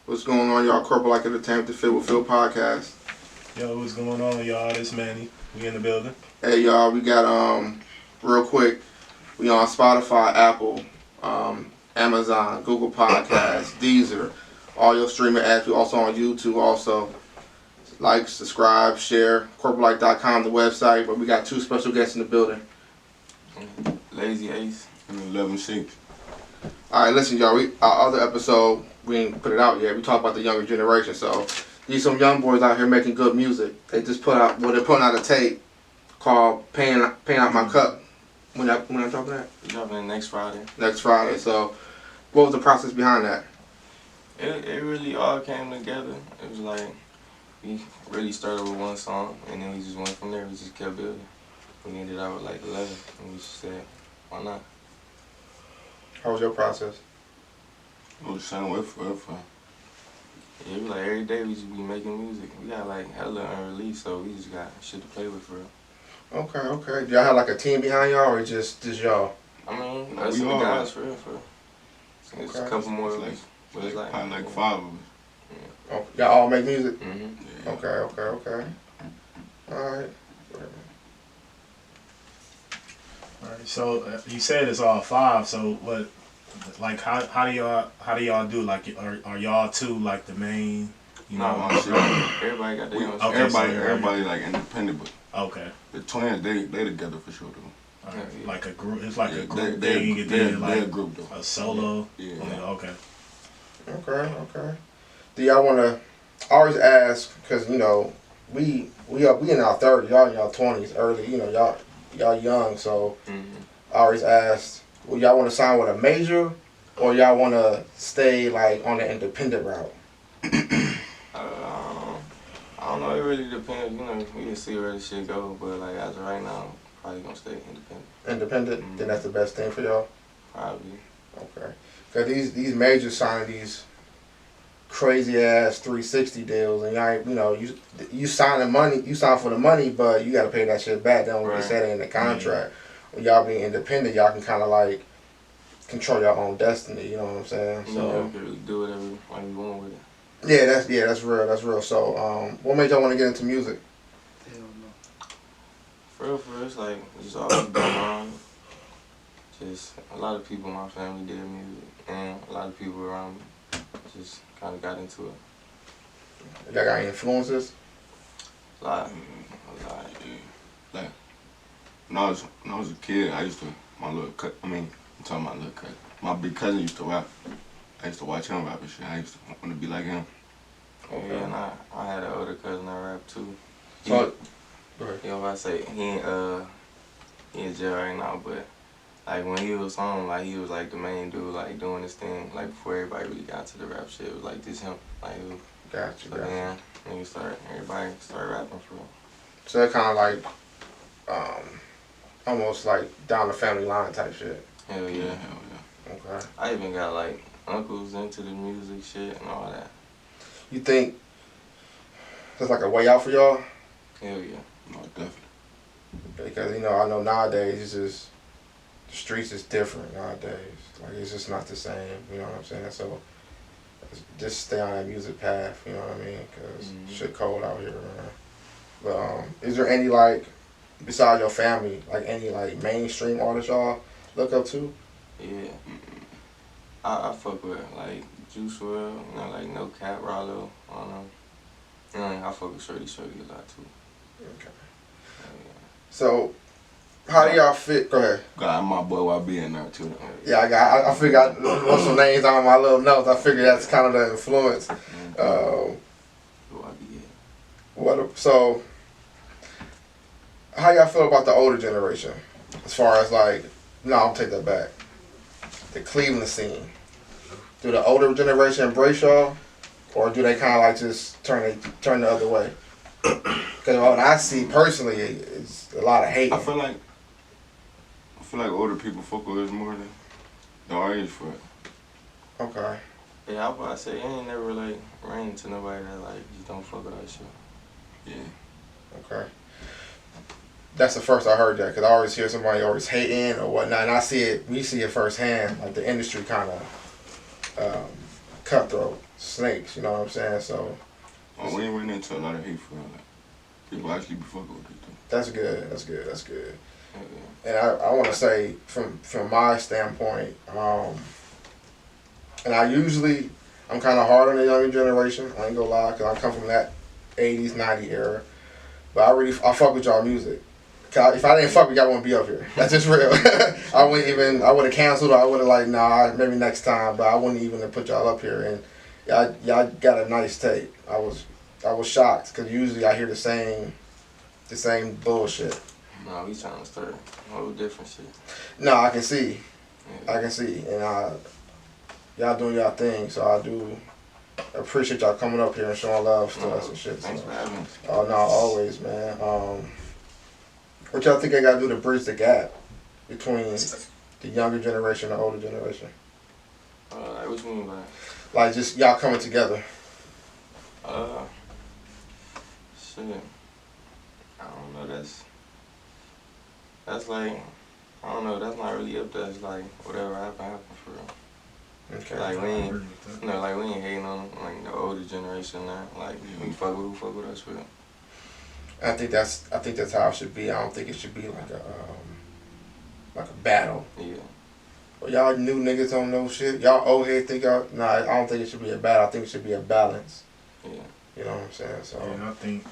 What's going on, y'all? CorporateLike Entertainment, the Fit with Phil podcast. Yo, what's going on, y'all? This Manny. We in the building. Hey, y'all. We got real quick. We on Spotify, Apple, Amazon, Google Podcasts, Deezer, all your streaming apps. We also on YouTube. Also, like, subscribe, share. CorporateLike.com, the website. But we got two special guests in the building. Lazy Ace and Eleven6. All right, listen, y'all. Our other episode, we ain't put it out yet. We talk about the younger generation. So these some young boys out here making good music. They just put out, they're putting out a tape called "Paying Out My Cup." When I dropping that? We're dropping it next Friday. Next Friday. So, what was the process behind that? It really all came together. It was like we really started with one song, and then we just went from there. We just kept building. We ended out with like 11, and we just said, why not? How was your process? It was the same way forever. Yeah, we like every day we just be making music. We got like hella unreleased, so we just got shit to play with for real. Okay. Do y'all have like a team behind y'all, or just y'all? I mean, that's the guys for real. It's a couple more of us. But it's like probably like 5 of us. Oh, y'all all make music? Mm-hmm. Yeah. Okay. Alright. Alright, so you said it's all 5. So what? Like how do y'all do? Like are y'all two like the main? You know, everybody got their own. Okay, everybody like independent, but okay. The twins they together for sure though. Right. Like a group. It's like a group they're, thing. And then like a group though. A solo. Yeah. Okay. Okay. Do y'all wanna? I always ask because you know we in our 30s, y'all in y'all 20s, early. You know y'all young, so I always ask. Well, y'all want to sign with a major, or y'all want to stay like on the independent route? I don't know. It really depends. You know, we can see where this shit go, but like as of right now, probably gonna stay independent. Independent? Then that's the best thing for y'all. Probably. Okay. Cause these majors sign these crazy ass 360 deals, and y'all, you know, you sign for the money, but you gotta pay that shit back. They don't say that in the contract. When y'all being independent, y'all can kind of like control your own destiny. You know what I'm saying? So you can really do whatever you want with it. Yeah, that's real. So, what made y'all want to get into music? Hell no. For real, it's like just always been around. Just a lot of people in my family did music, and a lot of people around me just kind of got into it. Y'all got any influences? A lot. Like when I was a kid, I'm talking about little cut. My big cousin used to rap. I used to watch him rap and shit. I used to want to be like him. Okay. Yeah, and I had an older cousin that rap too. So, go ahead. You know what I say? He in jail right now, but like when he was home, like he was like the main dude, like doing this thing. Like before everybody really got to the rap shit, it was like this him. Like it was, Gotcha. then everybody started rapping for real. So that kind of like, almost like down the family line type shit. Hell yeah. Okay. I even got like uncles into the music shit and all that. You think there's like a way out for y'all? Hell yeah. No, definitely. Because you know, I know nowadays it's just the streets is different nowadays. Like it's just not the same. You know what I'm saying? So just stay on that music path. You know what I mean? Because shit cold out here, man. But is there any like besides your family, like any like mainstream artists y'all look up to? Yeah. I fuck with like Juice WRLD, you know, like No Cap, Rollo, I don't know. You know, I fuck with Shorty a lot too. Okay. Yeah. So, how do y'all fit? Go ahead. Got my boy YB in there too. Yeah, I figured I wrote some names on my little notes. I figured that's kind of the influence. So, how y'all feel about the older generation? As far as like, no, I'll take that back. The Cleveland scene. Do the older generation embrace y'all, or do they kind of like just turn the other way? Because what I see personally is a lot of hate. I feel like older people fuck with us more than our age for it. Okay. Yeah, I was about to say, I ain't never like ran into nobody that like just don't fuck with that shit. Yeah. Okay. That's the first I heard that, because I always hear somebody always hating or whatnot, and we see it firsthand, like the industry kind of cutthroat. snakes. You know what I'm saying? So. We ain't running into a lot of hate for that. People actually be fucking with it though. That's good. That's good. That's good. Yeah. And I want to say from my standpoint, and I'm kind of hard on the younger generation. I ain't gonna lie, cause I come from that '80s, '90s era. But I fuck with y'all music. If I didn't fuck with y'all, I wouldn't be up here. That's just real. I would have canceled. Or I would have like, nah, maybe next time. But I wouldn't even have put y'all up here. And y'all got a nice tape. I was shocked because usually I hear the same bullshit. No, we trying to start a whole different shit. No, I can see. Yeah. I can see. And y'all doing y'all thing. So I do appreciate y'all coming up here and showing love to us and shit. Thanks So. for having us. Oh, no, always, man. What y'all think I gotta do to bridge the gap between the younger generation and the older generation? Like, what you mean by Like, just y'all coming together. shit. I don't know, that's like, I don't know, that's not really up to us, like, whatever happened for real. Okay. Like, we I ain't, agree with that. you know, like, we ain't hating on, like, the older generation now. Like, we fuck with who fuck with us for real. I think that's how it should be. I don't think it should be like a battle. Yeah. Well, y'all new niggas don't know shit. Y'all old head think y'all. Nah, I don't think it should be a battle. I think it should be a balance. Yeah. You know what I'm saying? So. And I think,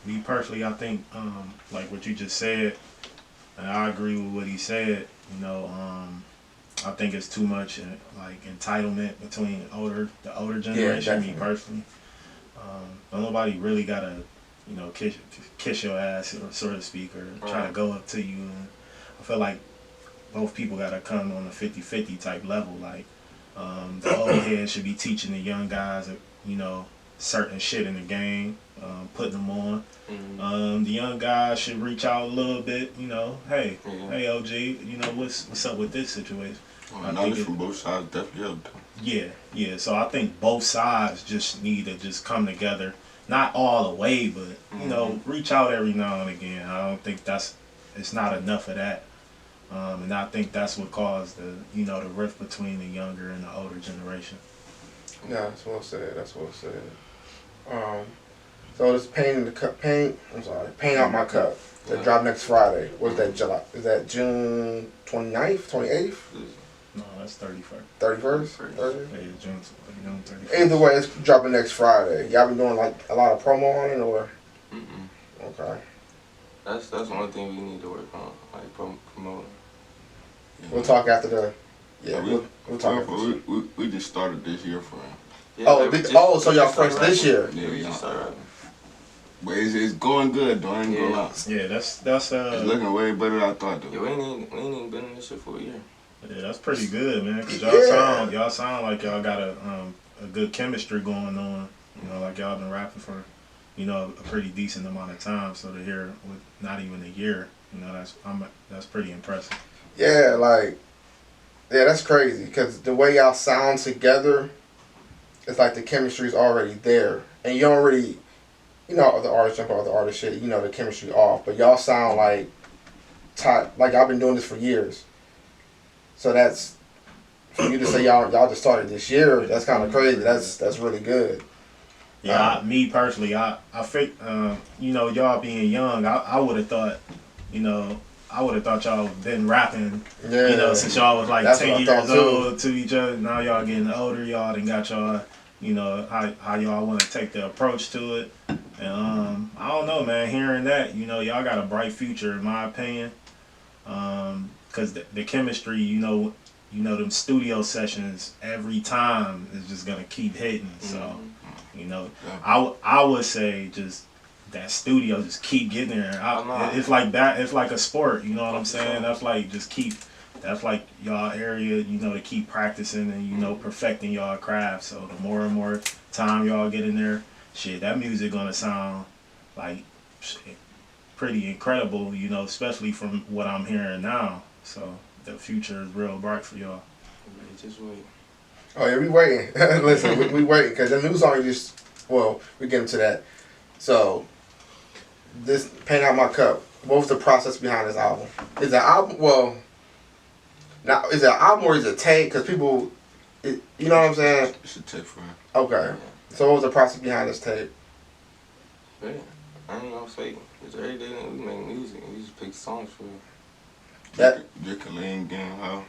me personally, I think, like what you just said, and I agree with what he said. You know, I think it's too much like entitlement between the older generation. Me personally, don't nobody really gotta, you know, kiss your ass, so to speak, or try to go up to you. And I feel like both people gotta come on a 50-50 type level. Like, the old heads should be teaching the young guys, you know, certain shit in the game, putting them on. Mm-hmm. The young guys should reach out a little bit, you know, hey OG, you know, what's up with this situation? Knowledge from both sides definitely helped. Yeah. So I think both sides just need to just come together, not all the way, but you know, reach out every now and again. I don't think it's not enough of that. And I think that's what caused the rift between the younger and the older generation. Yeah, that's well said. That's well said. So this paint out my cup. That drop next Friday. What's that, July? Is that June 29th, 28th? No, that's 31st. 31st? 30th? Yeah, June 31st. Either way, it's dropping next Friday. Y'all been doing like a lot of promo on it, or? Okay. That's one thing we need to work on, like promoting. We'll talk after the. Yeah, we'll talk after we just started this year for him. Yeah, so y'all fresh this year? Yeah, we just started rapping. But it's going good though, I ain't gonna lie. Yeah, that's It's looking way better than I thought though. Yeah, we ain't even been in this shit for a year. Yeah, that's pretty good, man. Cause y'all sound like y'all got a good chemistry going on. You know, like y'all been rapping for, you know, a pretty decent amount of time. So to hear with not even a year, you know, that's pretty impressive. Yeah, that's crazy. Because the way y'all sound together, it's like the chemistry's already there, and you don't really, you know, other artists jump out the artist shit. You know, the chemistry off, but y'all sound like tight. Like y'all been doing this for years. So that's for you to say y'all just started this year. That's kind of crazy. That's really good. Yeah, me personally, I think, you know, y'all being young, I would have thought, you know, y'all been rapping, Yeah, you know, since y'all was like that's 10 what I years thought, old to each other. Now y'all getting older, y'all done got y'all, you know, how y'all want to take the approach to it. And I don't know, man, hearing that, you know, y'all got a bright future in my opinion. Because the chemistry, you know, them studio sessions every time is just going to keep hitting. So, you know, I would say just that studio, just keep getting there. It's like that. It's like a sport. You know what I'm saying? That's like y'all area, you know, to keep practicing and, you know, perfecting y'all craft. So the more and more time y'all get in there, shit, that music going to sound like pretty incredible, you know, especially from what I'm hearing now. So the future is real bright for y'all. Just wait. Oh yeah, we waiting. Listen, we waiting because the new song we get into that. So this Paint Out My Cup. What was the process behind this album? Is it an album? Well, now is it an album or is it a tape? Because people, You know what I'm saying? It's a tip for her. Okay. So what was the process behind this tape? Yeah, I ain't gonna fake. It's every day we make music and we just pick songs for it. Just a lean game, how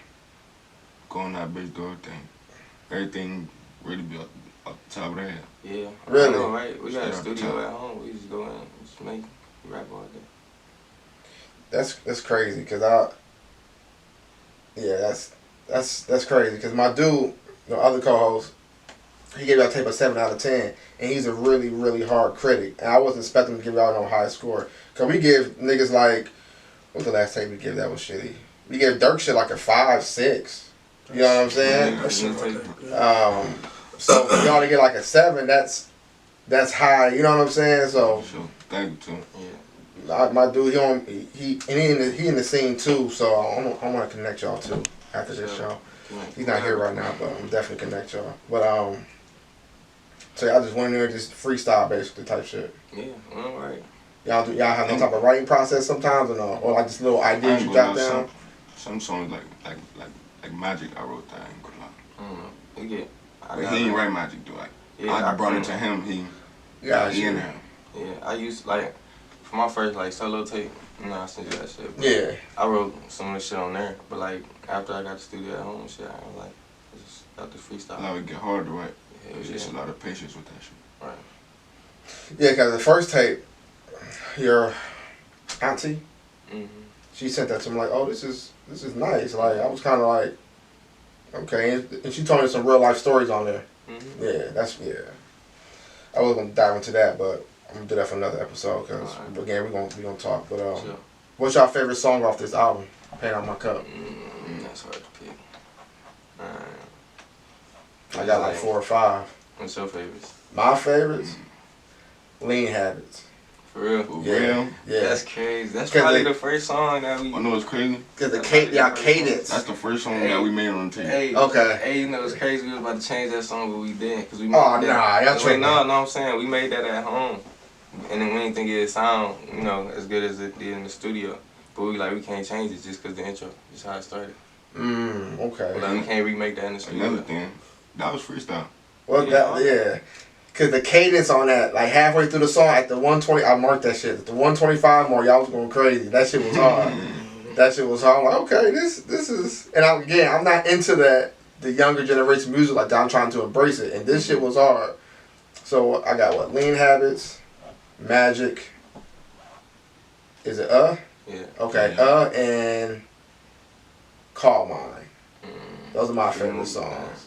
going that bitch do everything really be up the top of the head. Yeah. Really? I know, right? We got a Straight up studio top. at home. We just go in and just make rap all day. That's crazy because that's crazy because my dude, the other co-host, he gave y'all tape a 7 out of 10, and he's a really, really hard critic. And I wasn't expecting him to give y'all no high score. Because we give niggas like, what was the last tape we gave that was shitty? We gave Dirk shit like a 5, 6. You know what I'm saying? So for y'all to get like a 7, that's high. You know what I'm saying? So Sure. Thank you, too. Yeah. my dude, he in the scene too. So I'm gonna connect y'all too after this show. He's not here right now, but I'm definitely connect y'all. But so y'all just went in there and just freestyle basically type shit. Yeah, alright. Y'all have no type of writing process sometimes or no, or like just little ideas you jot down. Some songs like Magic I wrote that. I ain't gonna lie. I don't know. We get. But he ain't write Magic though. Like, Yeah, I brought it to him. He in there. Yeah, I used like for my first like solo tape. You know, I sent you that shit. But Yeah. I wrote some of the shit on there, but like after I got the studio at home and shit, I was like, I just got the freestyle. A lot of it get hard to write. Hell There's just a yeah. lot of patience with that shit. Right. Yeah, because the first tape, your auntie, Mhm. she sent that to me like, oh, this is nice. Like I was kind of like, okay, and she told me some real life stories on there. Mhm. Yeah. I was gonna dive into that, but I'm gonna do that for another episode because Alright. again we gonna talk. But Sure. what's your favorite song off this album? Paint on My Cup. That's hard to pick. I got like 4 or 5. What's your favorites? My favorites, Lean Habits. For real? For Yeah. real? Yeah. That's crazy. That's 'Cause probably they- the first song that we. I know it's crazy. Cause That's y'all like the cadence. That's the first song Hey. that we made on the tape. Hey, Okay. Hey, you know it's crazy. We was about to change that song, but we didn't, cause we made Oh, that. nah, y'all Wait, tripping. no, I'm saying we made that at home, and then we didn't think it'd sound, you know, as good as it did in the studio. But we can't change it just cause the intro, just how it started. Okay. But like, we can't remake that in the studio. Another thing, that was freestyle. Well, yeah. Cause the cadence on that, like halfway through the song, at the 120, I marked that shit. At the 125 mark, y'all was going crazy. That shit was hard. That shit was hard. I'm like, okay, this is, and I'm not into the younger generation music like that. I'm trying to embrace it, and this shit was hard. So I got what? Lean Habits, Magic. Is it Yeah. Okay, and Call Mine. Those are my favorite songs.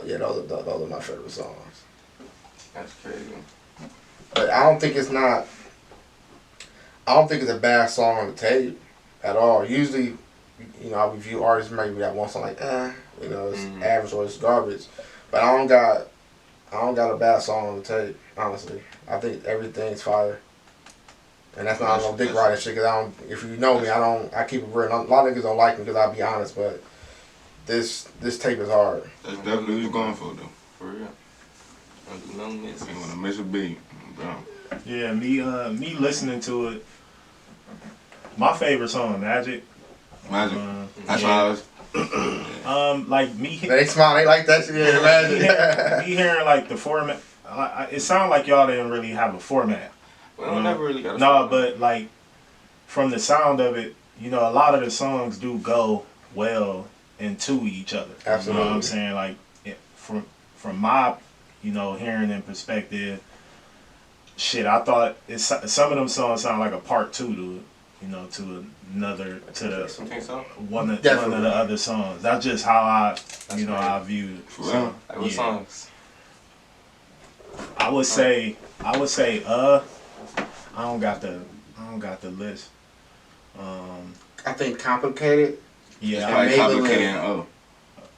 Yeah, those are my favorite songs. That's crazy. But I don't think it's a bad song on the tape at all. Usually, you know, I review artists maybe that one song like, you know, it's average or it's garbage. But I don't got a bad song on the tape, honestly. I think everything's fire. And that's not no dick riding shit, cause if you know me, I keep it real. A lot of niggas don't like me because I'll be honest, but this tape is hard. That's definitely what he's going for, though. For real. Don't do no misses. Ain't wanna miss a beat, bro. Yeah, me listening to it. My favorite song, Magic. Magic. That's yeah. how I was. Like me. They smile, they like that shit. Yeah, imagine. Me hearing like the format. It sounded like y'all didn't really have a format. We don't never really got a No, song. but like from the sound of it, you know, a lot of the songs do go well into each other. Absolutely. You know what I'm saying? Like from my, you know, hearing and perspective, shit, I thought some of them songs sound like a part 2 to it. You know, to another, to You think so? one of the other songs. That's just how I viewed it. For real? Like what songs? I would say, I don't got the list. I think Complicated. Yeah, And Like Maybelline. complicated and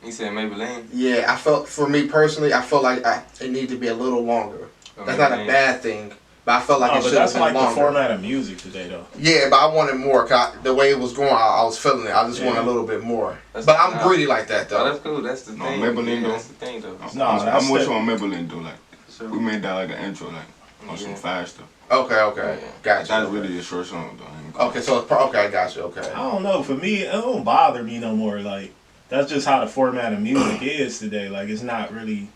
You said Maybelline? Yeah, I felt, for me personally, I felt like it needed to be a little longer. That's not a bad thing, but I felt like it but should have that's been like longer. the format of music today, though. Yeah, but I wanted more. The way it was going, I was feeling it. I just wanted a little bit more. But I'm greedy like that, Oh, though. that's cool. That's the No, thing. Maybelline, Yeah, though. that's the thing, though. No, I'm with you on Maybelline, though. Like, Sure. we made that like an intro, like, on some fast stuff. Okay, Yeah. gotcha. That's really a short song, though. I ain't gonna- Okay, so okay, I got you. Okay. I don't know. For me, it don't bother me no more. Like that's just how the format of music is today. Like it's not really.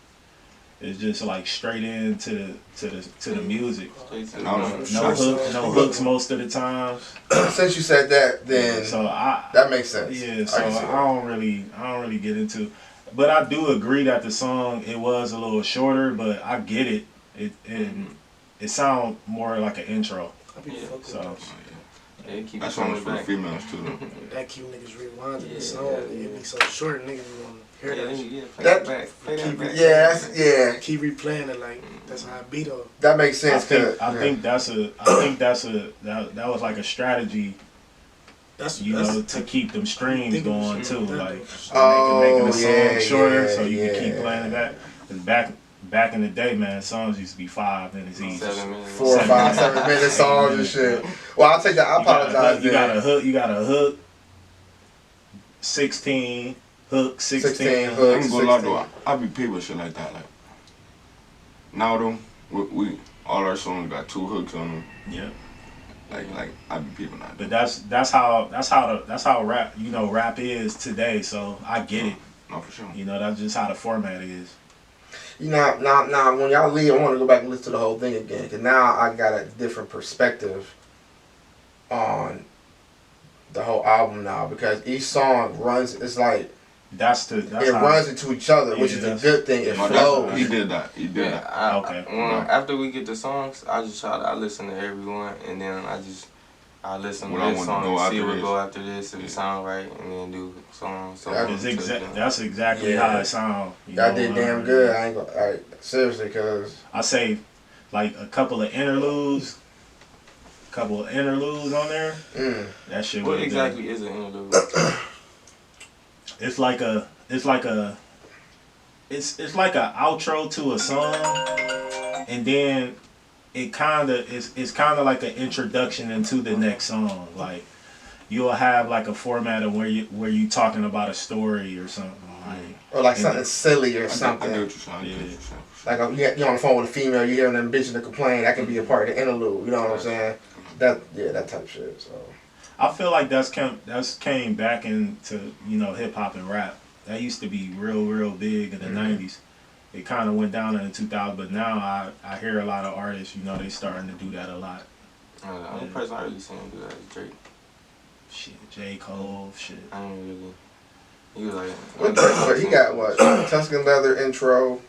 It's just like straight into the music. No hooks most of the time. Since you said that, then that makes sense. Yeah, so I don't really get into. But I do agree that the song it was a little shorter, but I get it. It sounds more like an intro. So. That song was for the females too, though. That cute niggas rewinding the song. It be so short, niggas want to hear that. Keep replaying it like that's how I beat up. That makes sense. I think that was like a strategy. To keep them streams going too, like making the song shorter so you can keep playing it back. And back in the day, man, songs used to be 5 minutes each. 7 minutes. 4 or 5, 7 minute songs and shit. Well, I'll take that. I apologize. You got a hook. 16 hook, 16 hook. I'm gonna go lie though. I be people shit like that. Like now though, we all our songs got 2 hooks on them. Yeah. Like I be people not. But that's how rap is today. So I get it. No, for sure. That's just how the format is. Now, when y'all leave, I want to go back and listen to the whole thing again, because now I got a different perspective on the whole album now, because each song runs, it's like, it runs into each other, which is a good thing. It flows. He did that. Okay. After we get the songs, I listen to everyone, and then I listen to this song and see what go after this, if it sound right, and then do song. That's exactly how it sound. Y'all did damn good. I ain't gonna, seriously, because I say like a couple of interludes on there. That shit. What exactly is an interlude? It's like a outro to a song, and then it's kind of like an introduction into the next song. Like you'll have like a format of where you talking about a story or something, or like something silly or something. I know what you're saying. Like you're on the phone with a female, you hearing them bitching to complain. That can be a part of the interlude. You know what I'm saying? That type of shit. So I feel like that's came back into hip hop and rap. That used to be real big in the '90s. It kind of went down in the 2000s, but now I hear a lot of artists, they starting to do that a lot. The only person I really seen do that is Drake. Shit, J. Cole, shit. I ain't really. He was like. But he got what? Tuscan Leather intro.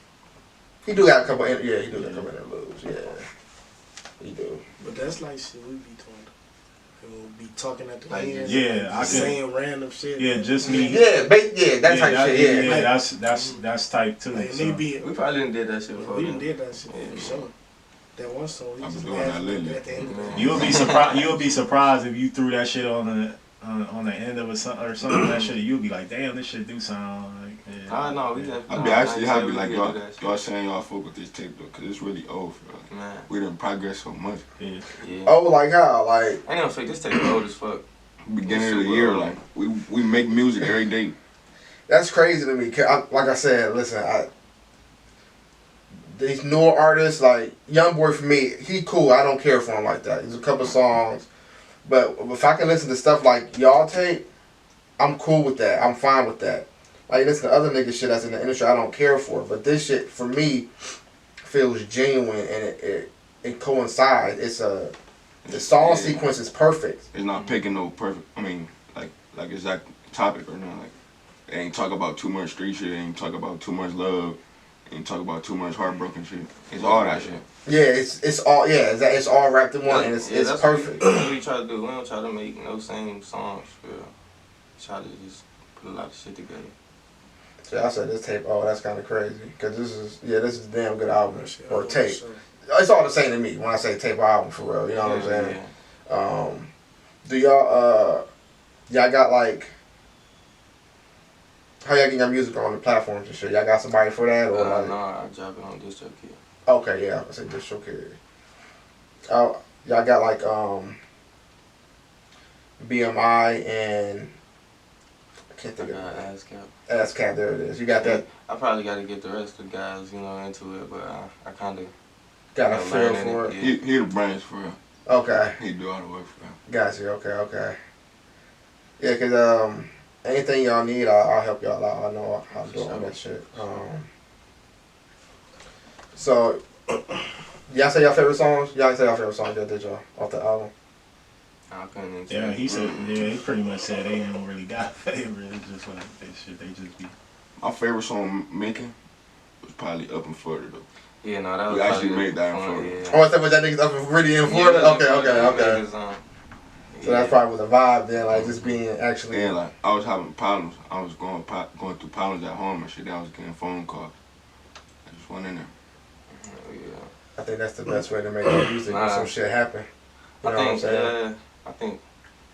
He do got a couple. He do got a couple interludes. Yeah, he do. But that's like shit we be doing. We'll be talking at the end. Yeah, saying random shit. Yeah, just me. Yeah, that type shit. Yeah, that's type too. Like, so. We probably didn't did that shit before. We didn't did that shit for sure. That one song, we just doing that lately. at the end of the You'll be surprised if you threw that shit on the end of or something. That shit, you'll be like, damn, this shit do sound like. Yeah. No, we I'd be actually happy like y'all saying y'all fuck with this tape though, cause it's really old for us. Man. We didn't progress so much. Yeah. Oh, like how? Like I ain't gonna fake this tape old as fuck. Beginning of the year, like we make music every day. That's crazy to me. Like I said, listen, these newer artists, like YoungBoy for me, he cool. I don't care for him like that. There's a couple songs, but if I can listen to stuff like y'all tape, I'm cool with that. I'm fine with that. Like listen to other nigga shit that's in the industry I don't care for, but this shit for me feels genuine and it coincides. The song sequence is perfect. It's not picking no perfect. I mean, like exact topic or not. Like, it ain't talk about too much street shit. It ain't talk about too much love. It ain't talk about too much heartbroken shit. It's all that shit. Yeah, it's all wrapped in one, and it's perfect. What we try to do. We don't try to make no same songs. We try to just put a lot of shit together. Yeah, I said this tape. Oh, that's kind of crazy because this is a damn good album or tape. It's all the same to me when I say tape or album for real. You know what I'm saying? Yeah. Do y'all got like how y'all get your music on the platforms and shit? Y'all got somebody for that or like? No, I drop it on DistroKid. Okay, yeah, I say DistroKid. Oh, y'all got like BMI and I can't think of it. ASCAP, there it is. You got that? I probably got to get the rest of the guys, into it, but I kind of got a feel for it. Yeah. He the brains for real. Okay. He do all the work for real. Gotcha. Okay. Yeah, cause anything y'all need, I'll help y'all out. I know how to do all that shit. So, y'all say y'all favorite songs? Y'all say y'all favorite songs yet, did y'all? Off the album? I couldn't even Yeah, say. he said. Yeah, he pretty much said they don't really got favorite. It's just like they shit. They just be. My favorite song making was probably Up in Florida though. Yeah, no, that was We actually probably made that in fun, Florida. yeah. Oh, I said, was that niggas up really in Florida? Yeah, Okay. So that's probably was a vibe then, like just being actually. Yeah, like I was having problems. I was going through problems at home and shit. I was getting phone calls. I just went in there. Yeah. I think that's the best way to make music when some shit happen. You know what I'm saying? I think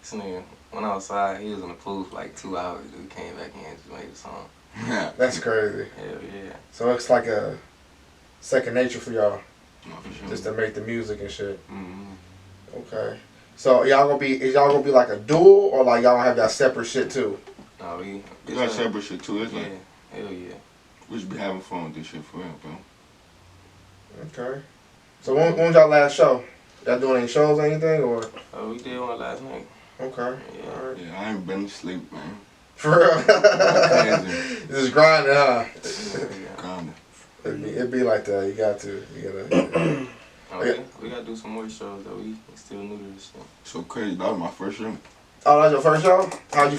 this nigga went outside. He was in the pool for like 2 hours. Dude came back in and just made the song. That's crazy. Hell yeah. So it's like a second nature for y'all, No, for sure. just to make the music and shit. Mm-hmm. Okay. So is y'all gonna be like a duo, or like y'all gonna have y'all separate shit too? No, We got separate shit too. It's Yeah. like Hell yeah. we should be having fun with this shit for real, bro. Okay. So when was y'all last show? Y'all doing any shows or anything, or? Oh, we did one last night. Okay. Yeah. All right. Yeah, I ain't been to sleep, man. For real. Cousin. Just grinding, huh? Yeah. Kinda. It'd be like that. You gotta. Oh, we gotta do some more shows though. We still new to this shit. So crazy. That was my first show. Oh, that's your first show? How'd you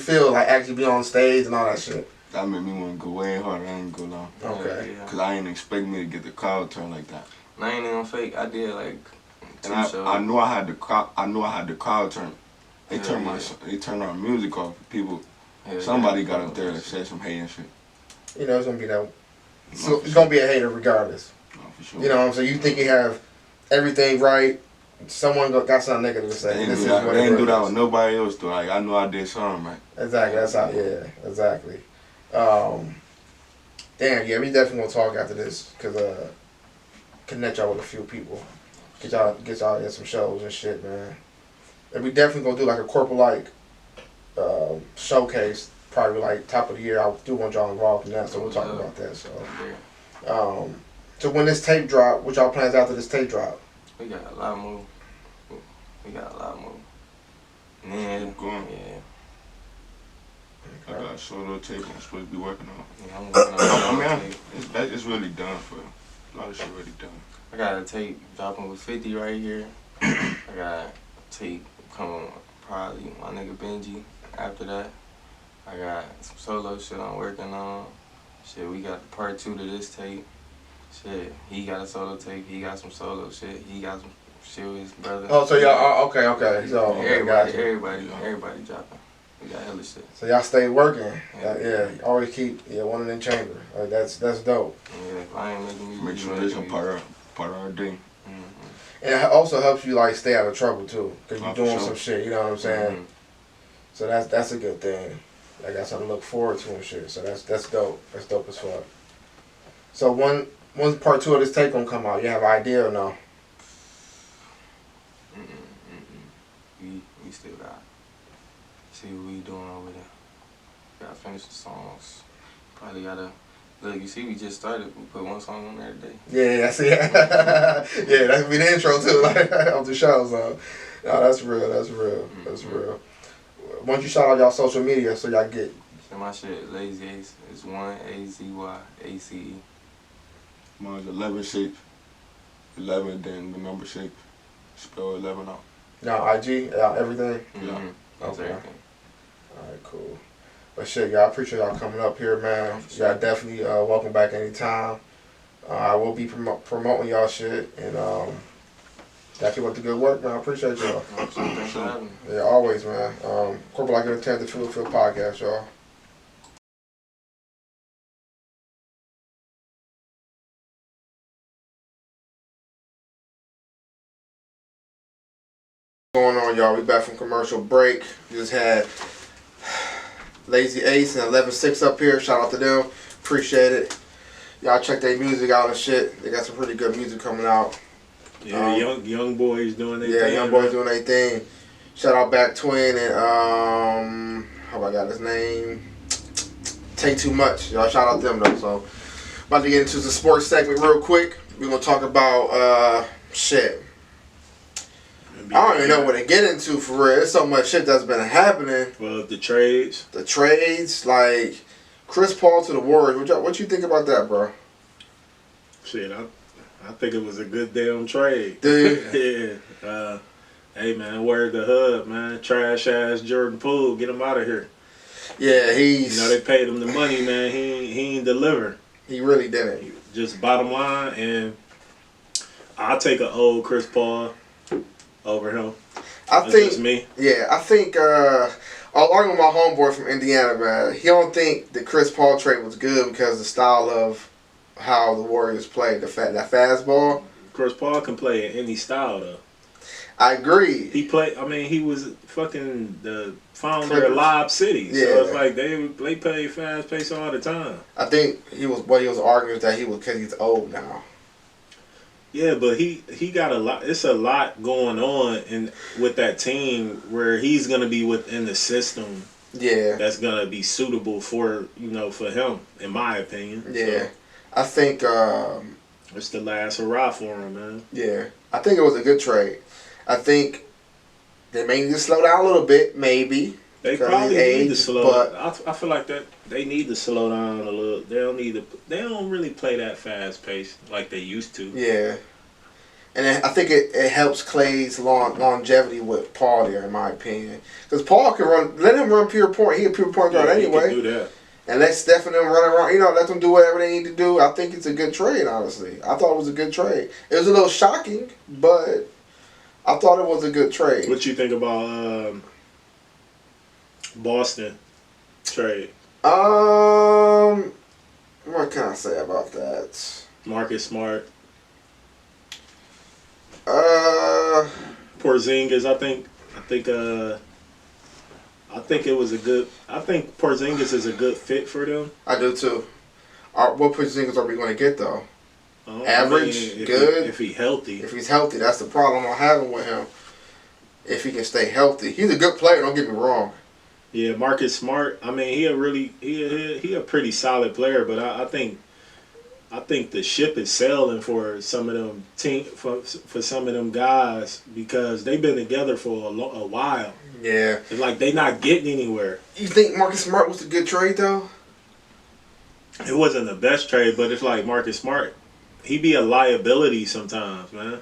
feel like actually be on stage and all that shit? That made me want to go way harder. I ain't go long. Okay. Yeah. Cause I ain't expect me to get the crowd turn like that. And I ain't even fake. I did like 2 And shows. I knew I had the crowd. I knew I had the crowd turn. They Yeah, turned yeah. they turned our music off. People. Hell Somebody yeah. got up there that said some hate and shit. You know, it's gonna be that. No, So for it's sure. gonna be a hater regardless. No, for sure. You know what I'm saying? You think you have everything right, someone got something negative to say. They This ain't is do that. what They it ain't do that is. with nobody else though. Like I knew I did something right. Exactly. That's how. Yeah. Exactly. Damn. Yeah. We definitely gonna talk after this because connect y'all with a few people, get y'all in some shows and shit, man. And we definitely gonna do like a CorporateLike showcase. Probably like top of the year. I do want y'all involved in that, so we'll talk about that. So. Yeah. So when this tape drop, what y'all plans after this tape drop? We got a lot more. And then, Going. yeah. I got a solo tape I'm supposed to be working on. Yeah, I'm working on I a mean, tape. it's really done for a lot of shit. Really done. I got a tape dropping with 50 right here. I got a tape coming probably my nigga Benji after that. I got some solo shit I'm working on. Shit, we got part 2 to this tape. Shit, he got a solo tape. He got some solo shit. He got some shit with his brother. Oh, so y'all okay. So Everybody dropping. We got hella shit. So y'all stay working. Yeah, always keep one in the chamber. Like that's dope. Yeah, if I ain't making music. Make sure this a part of our day. And it also helps you like stay out of trouble too, cause you're doing sure. some shit. You know what I'm saying? So that's a good thing. I got something to look forward to and shit. So that's dope. That's dope as fuck. So when's part 2 of this tape gonna come out? You have an idea or no? We still got see what we doing over there. Gotta finish the songs. Probably gotta look. You see, we just started. We put 1 song on there today. Yeah, I see. Yeah, that's be the intro too, like of the show. So, no, that's real. That's real. Why don't you shout out y'all social media so y'all get? So my shit, Lazy Ace. It's 1AZYACE. Mine's 11/6. 11, then the number shape. Spell 11 out. Y'all IG, everything. Yeah. That's Okay. everything. Alright, cool. But shit, y'all, I appreciate y'all coming up here, man. Y'all definitely welcome back anytime. I will be promoting y'all shit and y'all keep up the good work, man. I appreciate y'all. Thanks for having me. Yeah, always, man. CorporateLike Entertainment, the True Field Podcast, y'all. What's going on, y'all? We back from commercial break. We just had Lazy Ace and 11/6 up here. Shout out to them. Appreciate it. Y'all check their music out and shit. They got some pretty good music coming out. Yeah, young boys doing their Yeah, thing. young boys doing their thing. Shout out Back Twin and how I got his name? Take Too Much. Y'all shout out them though. So about to get into the sports segment real quick. We're gonna talk about shit. be. I don't even know what to get into for real. There's so much shit that's been happening. Well, the trades. The trades, like Chris Paul to the Warriors. What you think about that, bro? Shit, I think it was a good damn trade. Dude. Yeah. Hey man, word the hub, man. Trash ass Jordan Poole, get him out of here. Yeah, he's. You know they paid him the money, man. He ain't deliver. He really didn't. Just bottom line, and I'll take an old Chris Paul over him. That's just me. Yeah, I think. Along with my homeboy from Indiana, man, he don't think the Chris Paul trade was good because the style of how the Warriors played that fastball. Chris Paul can play in any style though. I agree. He played. I mean, he was fucking the founder Clippers. of Lob City. Yeah. So it's like they play fast pace all the time. I think he was arguing that he was because he's old now. Yeah, but he got a lot. It's a lot going on with that team where he's gonna be within the system. Yeah. That's gonna be suitable for for him, in my opinion. Yeah. So, I think. it's the last hurrah for him, man. Yeah. I think it was a good trade. I think they may need to slow down a little bit, maybe. They probably need to slow. I feel like that they need to slow down a little. They don't need to. They don't really play that fast pace like they used to. Yeah. And I think it helps Clay's longevity with Paul there, in my opinion. Because Paul can run. Let him run pure point. He's a pure point guard anyway. He can do that. And let Steph and them run around. Let them do whatever they need to do. I think it's a good trade, honestly. I thought it was a good trade. It was a little shocking, but I thought it was a good trade. What you think about Boston trade? What can I say about that? Marcus Smart. Porzingis, I think it was a good. I think Porzingis is a good fit for them. I do too. What Porzingis are we going to get though? Average, good. If he's healthy. If he's healthy, that's the problem I'm having with him. If he can stay healthy, he's a good player. Don't get me wrong. Yeah, Marcus Smart. I mean, he a pretty solid player, but I think the ship is sailing for some of them for some of them guys because they've been together for a while. Yeah, it's like they not getting anywhere. You think Marcus Smart was a good trade though? It wasn't the best trade, but it's like Marcus Smart. He be a liability sometimes, man.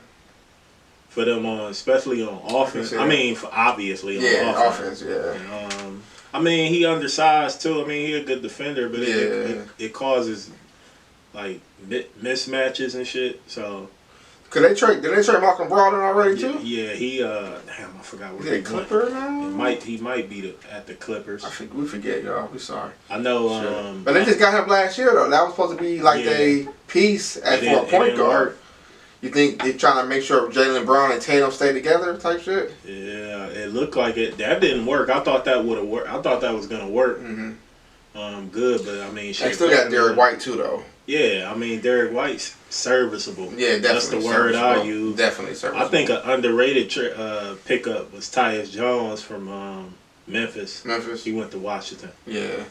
For them especially on offense. I mean, obviously on offense. Yeah. I mean, he undersized too. I mean, he a good defender, but it causes like mismatches and shit. So. Did they trade Malcolm Brogdon already too? Yeah, he damn, I forgot where he went. Clipper now? He might be at the Clippers. We forget, y'all. We sorry. I know. But they just got him last year though. That was supposed to be like a piece for a point guard. You think they're trying to make sure Jaylen Brown and Tatum stay together type shit? Yeah, it looked like it. That didn't work. I thought that would have worked. I thought that was gonna work. Mm-hmm. Good, but I mean, they still got Derek White too though. Yeah, I mean Derek White's serviceable. Yeah, definitely. That's the word I use. Definitely serviceable. I think an underrated pickup was Tyus Jones from Memphis. He went to Washington. Yeah,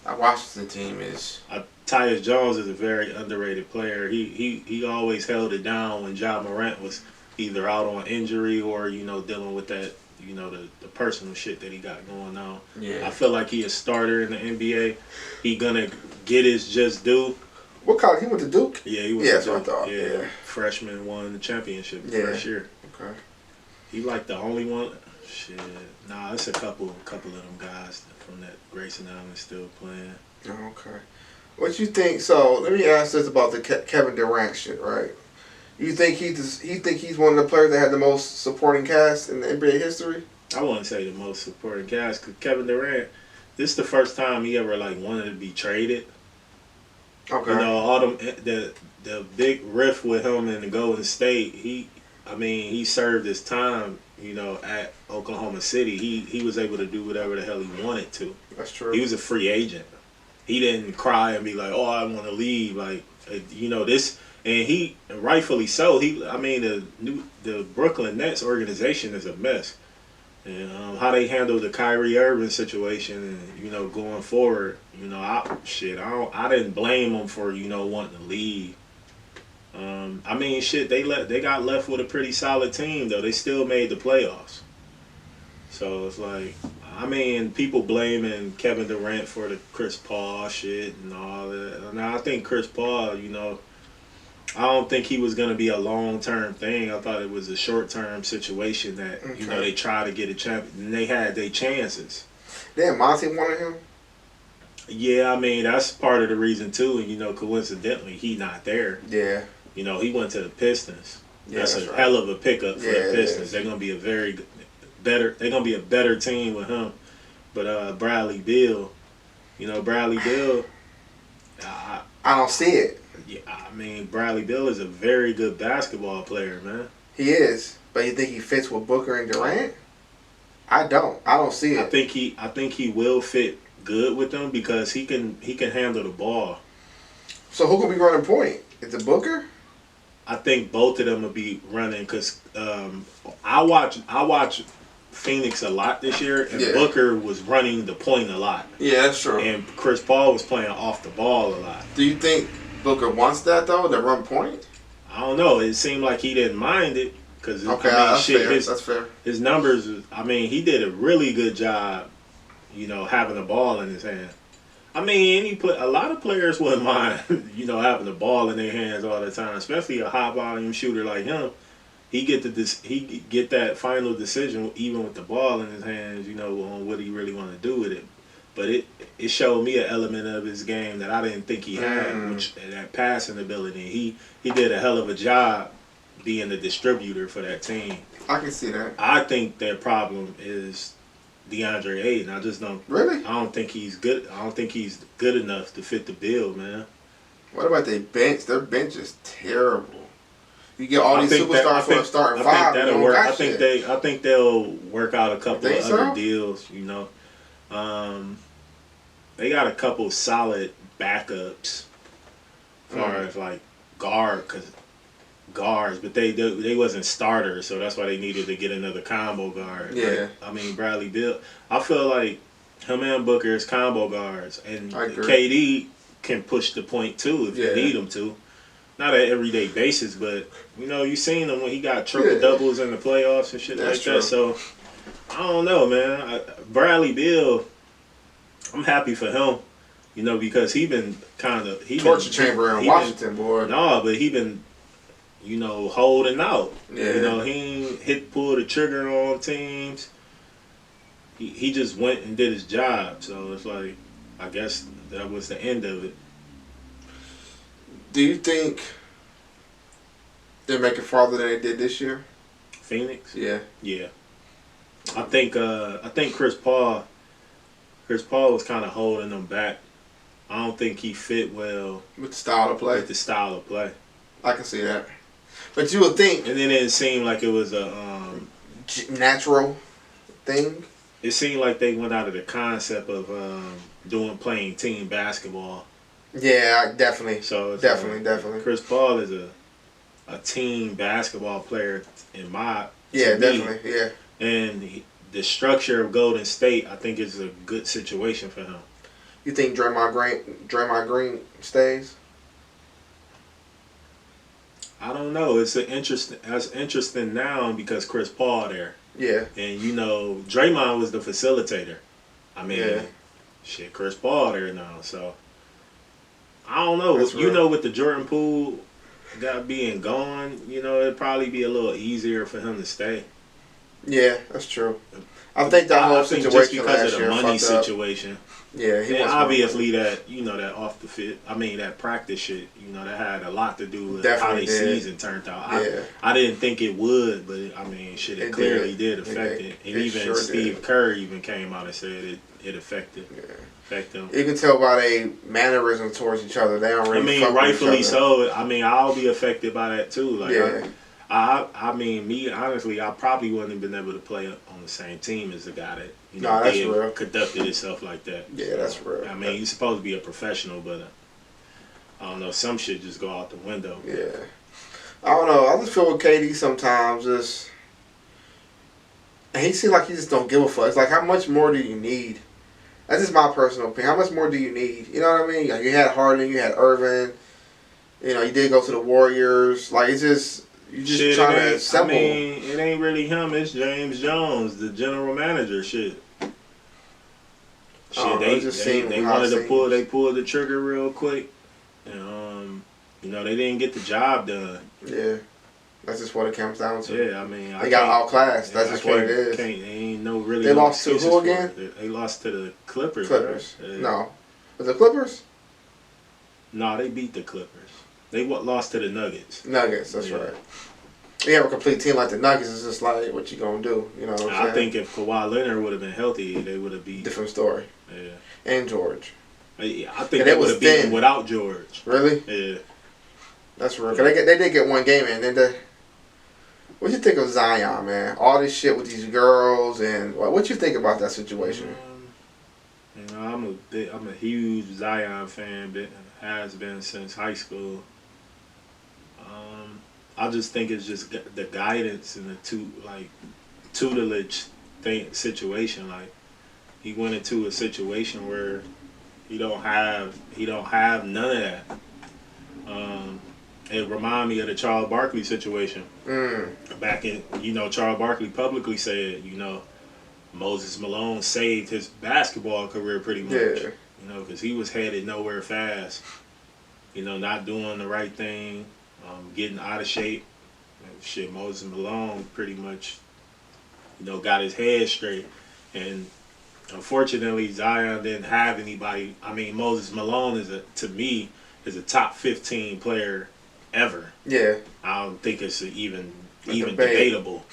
that Washington team is. Tyus Jones is a very underrated player. He always held it down when Ja Morant was either out on injury or dealing with that the personal shit that he got going on. Yeah, I feel like he a starter in the NBA. He gonna get his just due. What college? He went to Duke? Yeah, he went to Duke. That's what I thought. Yeah, freshman won the championship first year. Okay. He like the only one. Shit, nah, it's a couple of them guys from that Grayson Allen still playing. Okay. What you think? So let me ask this about the Kevin Durant shit, right? You think he's one of the players that had the most supporting cast in the NBA history? I wouldn't say the most supporting cast because Kevin Durant, this is the first time he ever wanted to be traded. Okay. All them the big riff with him in the Golden State. He served his time. At Oklahoma City, he was able to do whatever the hell he wanted to. That's true. He was a free agent. He didn't cry and be like, "Oh, I want to leave." This, and he rightfully so. The Brooklyn Nets organization is a mess, and how they handled the Kyrie Irving situation, and going forward, I didn't blame him for wanting to leave. I mean, shit, they got left with a pretty solid team though. They still made the playoffs. So it's like, I mean, people blaming Kevin Durant for the Chris Paul shit and all that. Now I think Chris Paul, you know, I don't think he was gonna be a long term thing. I thought it was a short term situation that you know they tried to get a champion and they had their chances. Damn, Monty wanted him. Yeah, I mean that's part of the reason too. And you know, coincidentally, he not there. Yeah. You know, he went to the Pistons. Yeah, that's a right. hell of a pickup for the Pistons. Is. They're gonna be a very better. They're gonna be a better team with him. But Bradley Beal, you know, Bradley Beal. I don't see it. Yeah, I mean Bradley Beal is a very good basketball player, man. He is, but you think he fits with Booker and Durant? I don't. I don't see it. I think he will fit good with them because he can handle the ball. So who gonna be running point? Is it Booker? I think both of them will be running because I watch Phoenix a lot this year, and Booker was running the point a lot. Yeah, that's true. And Chris Paul was playing off the ball a lot. Do you think Booker wants that though, to run point? I don't know. It seemed like he didn't mind it because Okay, I mean, that's shit, fair. That's fair. His numbers. I mean, he did a really good job. You know, having the ball in his hand. I mean, a lot of players wouldn't mind, you know, having the ball in their hands all the time, especially a high volume shooter like him. He get that final decision even with the ball in his hands, you know, on what he really want to do with it. But it showed me an element of his game that I didn't think he had, which that passing ability. He did a hell of a job being the distributor for that team. I can see that. I think their problem is DeAndre Ayton. I just don't. Really? I don't think he's good. I don't think he's good enough to fit the bill, man. What about their bench? Their bench is terrible. You get all these superstars for a starting five. That'll work. I think they'll work out a couple of other deals. You know, they got a couple solid backups, as far as like guards, but they wasn't starters, so that's why they needed to get another combo guard. Yeah. Like, I mean, Bradley Beal. I feel like him and Booker is combo guards, and KD can push the point too if you need him to. Not at everyday basis, but you know, you seen him when he got triple doubles in the playoffs and shit like that. So I don't know, man. Bradley Beal, I'm happy for him. You know, because he been torture chamber in Washington, boy. No, but he been, you know, holding out. Yeah. You know, he ain't pull the trigger on teams. He just went and did his job. So it's like, I guess that was the end of it. Do you think they're making farther than they did this year? Phoenix? Yeah. Yeah. I think Chris Paul was kind of holding them back. I don't think he fit well with the style of play. I can see that. But you would think, and then it seemed like it was a natural thing. It seemed like they went out of the concept of playing team basketball. Yeah, definitely. So definitely. Chris Paul is a team basketball player in my definitely. Yeah. And the structure of Golden State, I think, is a good situation for him. You think Draymond Green stays? I don't know. It's interesting now because Chris Paul there. Yeah. And you know, Draymond was the facilitator. I mean, shit, Chris Paul there now. So I don't know. You know, with the Jordan Poole guy being gone, you know, it'd probably be a little easier for him to stay. Yeah, that's true. I think that whole situation just because last of the money situation. Yeah, and obviously that, you know, that off the fit. I mean, that practice shit. You know, that had a lot to do with how their season turned out. I didn't think it would, but I mean, shit, it clearly did affect it. And even Steve Kerr even came out and said it affected them. You can tell by their mannerism towards each other. They don't really. I mean, rightfully so. I mean, I'll be affected by that too. Like, I mean, me honestly, I probably wouldn't have been able to play on the same team as the guy that conducted himself like that. Yeah, that's real. I mean, he's supposed to be a professional, but I don't know. Some shit just go out the window. Yeah, I don't know. I just feel with KD sometimes. He seems like he just don't give a fuck. It's like, how much more do you need? That's just my personal opinion. How much more do you need? You know what I mean? Like, you had Harden, you had Irvin. You know, he did go to the Warriors. Like, it's just, you just Shit, trying to assemble. I mean, it ain't really him. It's James Jones, the general manager. Shit. Shit, they wanted to pull. They pulled the trigger real quick, and you know, they didn't get the job done. Yeah, that's just what it comes down to. Yeah, I mean, they got outclassed. That's just what it is. They ain't no really. They lost to who again? They lost to the Clippers. Clippers. Right? No, was it Clippers? No, they beat the Clippers. They lost to the Nuggets. Nuggets. That's right. You have a complete team like the Nuggets, it's just like, what you gonna do? You know what I'm saying? I think if Kawhi Leonard would have been healthy, they would have beat. Different story. Yeah. And George. I think they would have beat him without George. Really? Yeah. That's real. Cause they did get one game in, didn't they? What you think of Zion, man? All this shit with these girls and what you think about that situation? You know, I'm a huge Zion fan. That has been since high school. I just think it's just the guidance and the tutelage situation. Like, he went into a situation where he don't have none of that. It reminded me of the Charles Barkley situation. Back in, Charles Barkley publicly said, Moses Malone saved his basketball career pretty much. Yeah. Because he was headed nowhere fast. Not doing the right thing. Getting out of shape. Shit, Moses Malone pretty much, got his head straight. And unfortunately, Zion didn't have anybody. I mean, Moses Malone to me, is a top 15 player ever. Yeah. I don't think it's even debatable.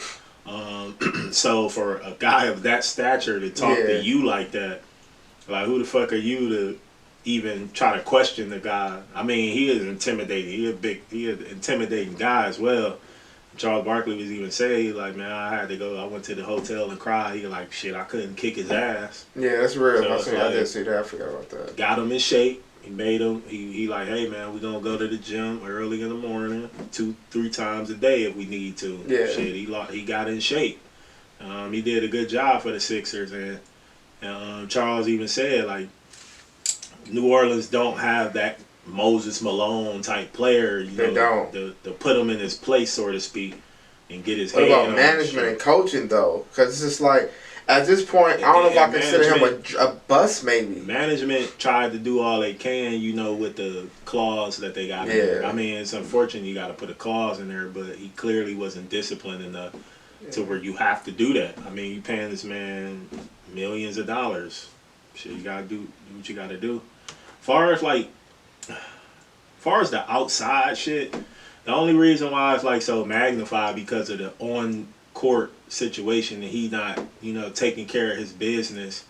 So for a guy of that stature to talk to you like that, like, who the fuck are you to even try to question the guy? I mean, he is intimidating. He an intimidating guy as well. Charles Barkley was even saying, like, man, I went to the hotel and cried. He like, shit, I couldn't kick his ass. Yeah, that's real. So I did see that. I forgot about that. Got him in shape. He made him. He like, hey man, we gonna go to the gym early in the morning, 2-3 times a day if we need to. Yeah. Shit, he got in shape. He did a good job for the Sixers, and Charles even said, like, New Orleans don't have that Moses Malone type player. They don't. To put him in his place, so to speak, and get his head. What about management and coaching though? Because it's just like, at this point, I don't know if I consider him a bust, maybe. Management tried to do all they can, with the clause that they got in there. I mean, it's unfortunate you got to put a clause in there, but he clearly wasn't disciplined enough to where you have to do that. I mean, you paying this man millions of dollars. Shit, you got to do what you got to do. Far as the outside shit, the only reason why it's like so magnified because of the on-court situation, and he not, taking care of his business,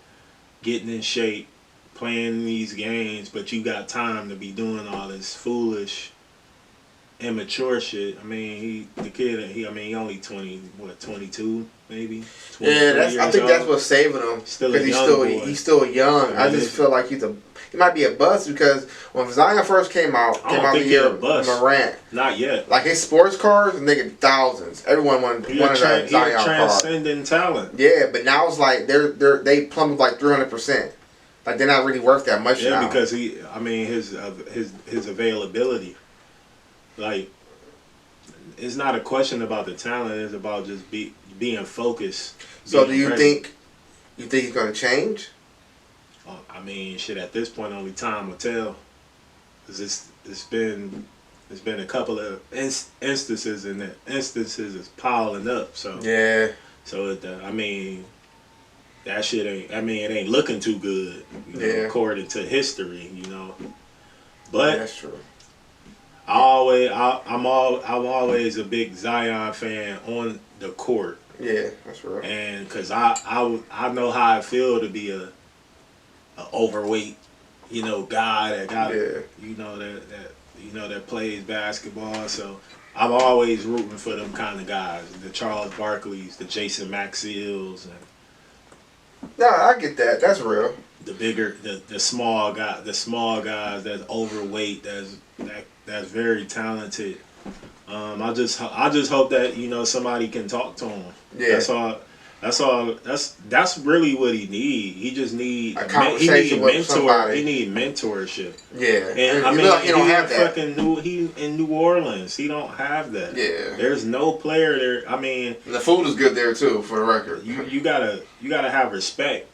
getting in shape, playing these games, but you got time to be doing all this foolish, immature shit. I mean, he only 22 maybe. I think that's what's saving him. Because he's still young. I just feel like he might be a bust because when Zion first came out the year Morant. Not yet. Like, his sports cars, nigga, thousands. Everyone wanted a Zion car. Transcending talent. Yeah, but now it's like they plummeted like 300%. Like, they're not really worth that much now. Yeah, because his availability. Like, it's not a question about the talent. It's about just being focused. So do you think he's gonna change? I mean, shit. At this point, only time will tell. Cause it's been a couple of instances, and the instances is piling up. So yeah. So I mean, that shit ain't. I mean, it ain't looking too good. According to history, But that's true. I'm always a big Zion fan on the court. Yeah, that's right. And because I know how I feel to be a overweight, guy that got that plays basketball. So I'm always rooting for them kind of guys, the Charles Barkleys, the Jason Maxills, and no, I get that. That's real. The bigger, the small guys that's overweight, that's very I just hope that somebody can talk to him. Yeah. That's all. That's all. That's really what he need. He just need a conversation with mentor. somebody. He need mentorship. Yeah, And I you mean, know, he don't have that. He in New Orleans. He don't have that. Yeah, There's no player there. I mean, and the food is good there too, for the record. you gotta have respect.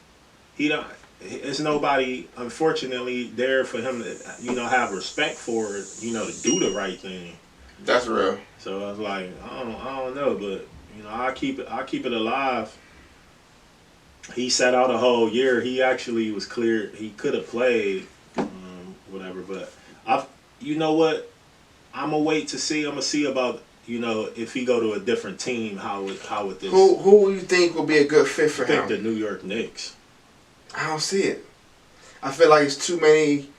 He don't. It's nobody, unfortunately, there for him to have respect for to do the right thing. That's real. So I was like, I don't know, but I keep it alive. He sat out a whole year. He actually was cleared. He could have played, whatever. But you know what? I'm gonna wait to see. I'm gonna see about if he go to a different team. How would this? Who you think will be a good fit for I think him? the New York Knicks. I don't see it. I feel like it's too many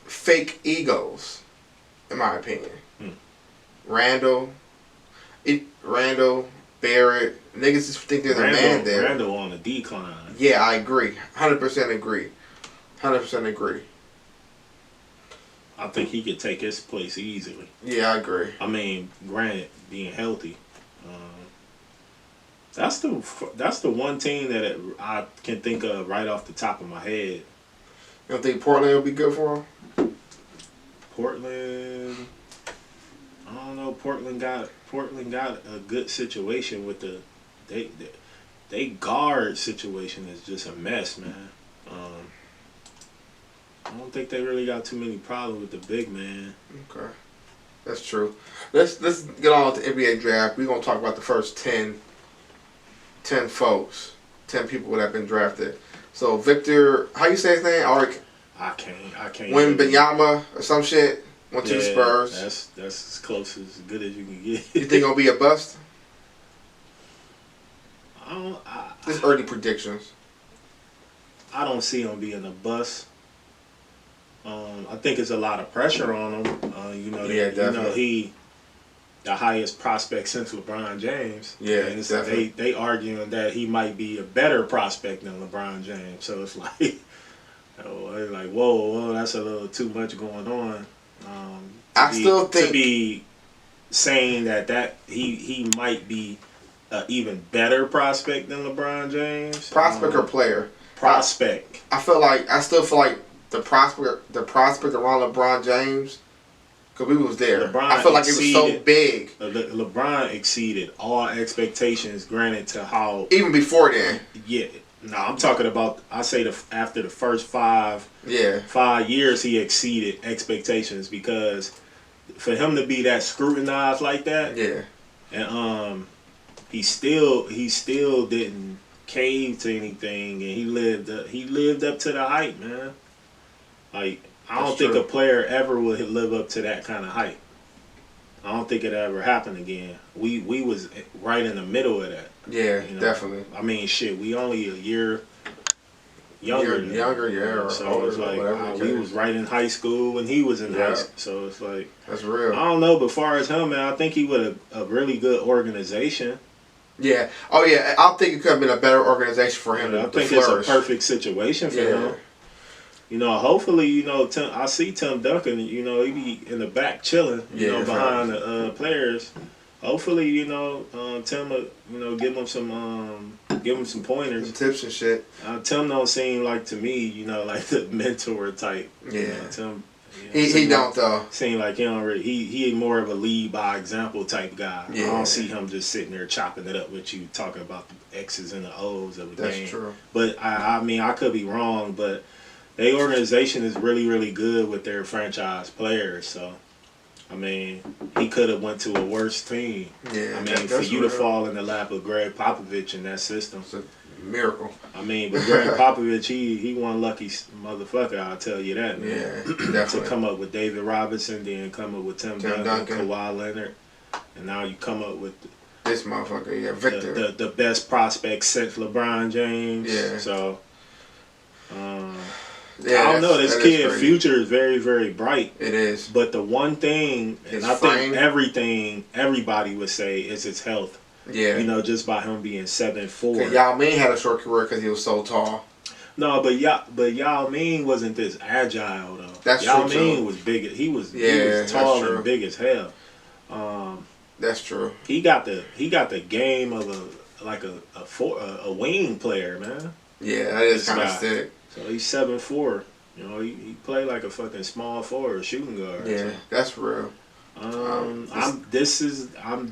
fake egos, in my opinion. Randall, Barrett, niggas just think they're the man there. Randall on the decline. Yeah, I agree. 100% agree. 100% agree. I think he could take his place easily. Yeah, I agree. I mean, granted, being healthy. That's the one team that I can think of right off the top of my head. You don't think Portland will be good for him? Portland, I don't know. Portland got a good situation with they guard situation is just a mess, man. I don't think they really got too many problems with the big man. Okay, that's true. Let's get on with the NBA draft. We're gonna talk about the first 10 folks, 10 people that have been drafted. So Victor, how you say his name? I can't. Wembanyama or some shit. Went to the Spurs. That's as close as good as you can get. You think it'll be a bust? I This early predictions. I don't see him being a bust. I think it's a lot of pressure on him. Definitely. He the highest prospect since LeBron James. Yeah, and definitely. They arguing that he might be a better prospect than LeBron James. So it's like, whoa, that's a little too much going on. To be saying that he might be an even better prospect than LeBron James. Prospect or player? Prospect. I still feel like the prospect around LeBron James, because we was there. I feel like it was so big. LeBron exceeded all expectations. Granted, to how even before then. Yeah. No, I'm talking about. I say after the first 5 years, he exceeded expectations because for him to be that scrutinized like that. Yeah. And he still didn't cave to anything, and he lived up to the hype, man. Like, I don't think a player ever would live up to that kind of hype. I don't think it ever happened again. We was right in the middle of that. Yeah, definitely. I mean, shit, we only a year younger. So it's like we was right in high school when he was in high school. So it's like, that's real. I don't know, but far as him, man, I think he would a really good organization. Yeah. Oh yeah. I think it could have been a better organization for him. I think it's a perfect situation for him. Hopefully, I see Tim Duncan, he be in the back chilling, behind the players. Hopefully, Tim will, give him some pointers. Some tips and shit. Tim don't seem like, to me, like the mentor type. Yeah. Tim. He don't though. Seem like he don't really. He more of a lead by example type guy. Yeah. I don't see him just sitting there chopping it up with you, talking about the X's and the O's of the game. That's true. But I mean, I could be wrong, but their organization is really, really good with their franchise players. So, I mean, he could have went to a worse team. Yeah. I mean, for you to fall in the lap of Greg Popovich in that system. It's a miracle. I mean, but Greg Popovich, he one lucky motherfucker, I'll tell you that, man. Yeah, definitely. To come up with David Robinson, then come up with Tim Duncan, Kawhi Leonard, and now you come up with this motherfucker, Victor. The best prospect since LeBron James. Yeah. So, I don't know. This kid's future is very, very bright. It is. But the one thing, and I think everybody would say, is his health. Yeah. Just by him being 7'4". Yao Ming had a short career because he was so tall. No, but Yao Ming wasn't this agile though. That's Yao true. Ming was big. He was tall and big as hell. That's true. He got the game of a wing player, man. Yeah, that is This kind of guy. sick. So he's 7'4". You know, he played like a fucking small forward, shooting guard. Yeah, So. that's real. I'm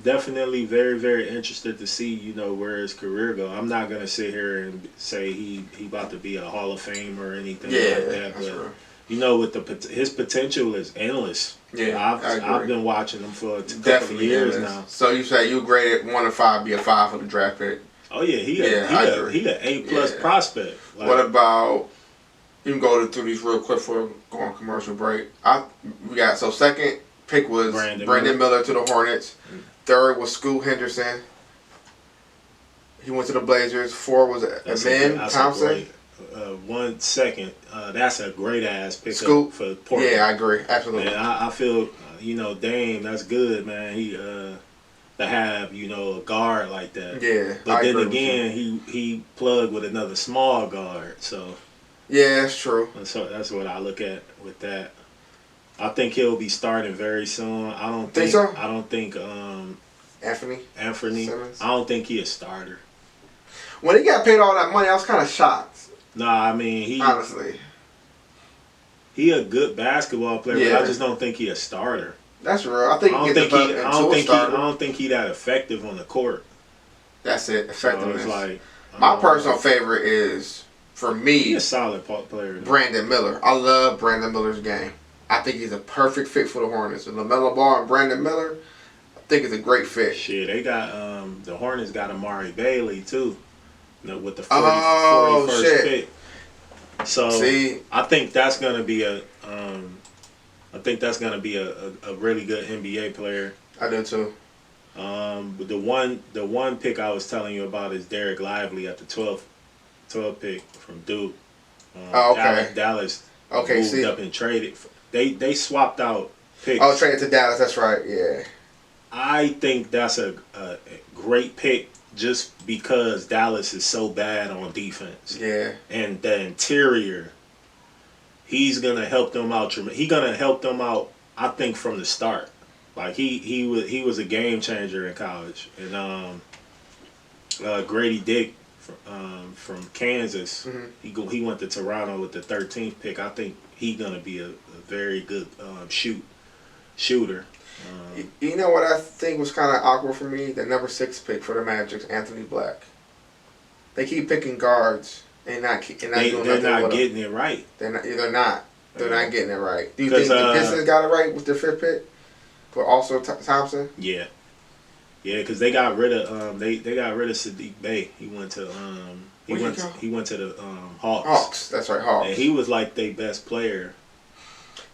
definitely very, very interested to see, you know, where his career go. I'm not gonna sit here and say he about to be a Hall of Fame or anything like that, that's but real. you know, his potential is endless. Yeah, I've been watching him for a couple of years now. So you say you graded 1 to 5, be a 5 for the draft pick. Oh yeah, he an A+ prospect. Like, What about? You can go through these real quick for going on commercial break. We got second pick was Brandon Miller to the Hornets. Third was Scoot Henderson. He went to the Blazers. 4 was Amen Thompson. 1 second. That's a great ass pickup Scoot. for Portland. Yeah, I agree. Absolutely. Man, I feel you know, Dame, that's good, man. He to have, you know, a guard like that. Yeah. But then again, he plugged with another small guard. So yeah, that's true. So that's what I look at with that. I think he'll be starting very soon. I don't think so. I don't think Anthony Simmons. I don't think he a starter. When he got paid all that money, I was kind of shocked. Nah, I mean honestly, he a good basketball player, yeah. but I just don't think he a starter. That's real. I don't think he that effective on the court. That's it. Effectiveness. So it's like my personal favorite is, for me, he's a solid player. Brandon Miller. I love Brandon Miller's game. I think he's a perfect fit for the Hornets. With LaMelo Ball and Brandon Miller, I think it's a great fit. Shit, they got the Hornets got Amari Bailey too, you know, with the 41st pick. So see, I think that's gonna be a really good NBA player. I do too. But the one pick I was telling you about is Derek Lively at the 12th pick from Duke. Okay. Dallas okay, moved up and traded. They swapped out picks. Oh, traded to Dallas. That's right. Yeah. I think that's a great pick just because Dallas is so bad on defense. Yeah. And the interior, he's gonna help them out. He's gonna help them out. I think from the start. Like he was a game changer in college. And Grady Dick from Kansas, mm-hmm. he went to Toronto with the 13th pick. I think he's gonna be a very good shooter. You know what I think was kind of awkward for me? The number 6 pick for the Magic, Anthony Black. They keep picking guards and not doing nothing. They're not getting it right. They're not getting it right. Do you think the Pistons got it right with their 5th pick? But also Thompson? Yeah, because they got rid of they got rid of Sadiq Bey. He went to he went to the Hawks. Hawks, that's right, Hawks. And he was like their best player.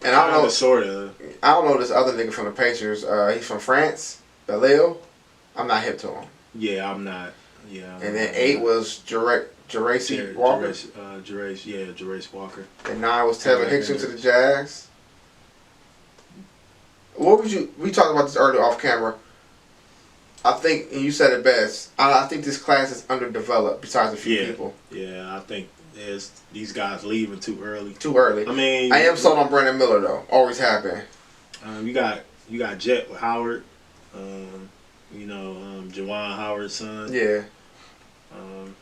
And I don't know, sort of. I don't know this other nigga from the Pacers. He's from France, Bellil. I'm not hip to him. Yeah, I'm not. Yeah. And then 8 was Jarace Walker. Jarace Walker. And 9 was Taylor Hickson to the Jazz. What would you? We talked about this earlier off camera. I think, and you said it best. I think this class is underdeveloped. Besides a few people. Yeah, I think these guys leaving too early. Too early. I mean, I am sold on Brandon Miller though. Always have been. You got Jet Howard. Juwan Howard's son. Yeah.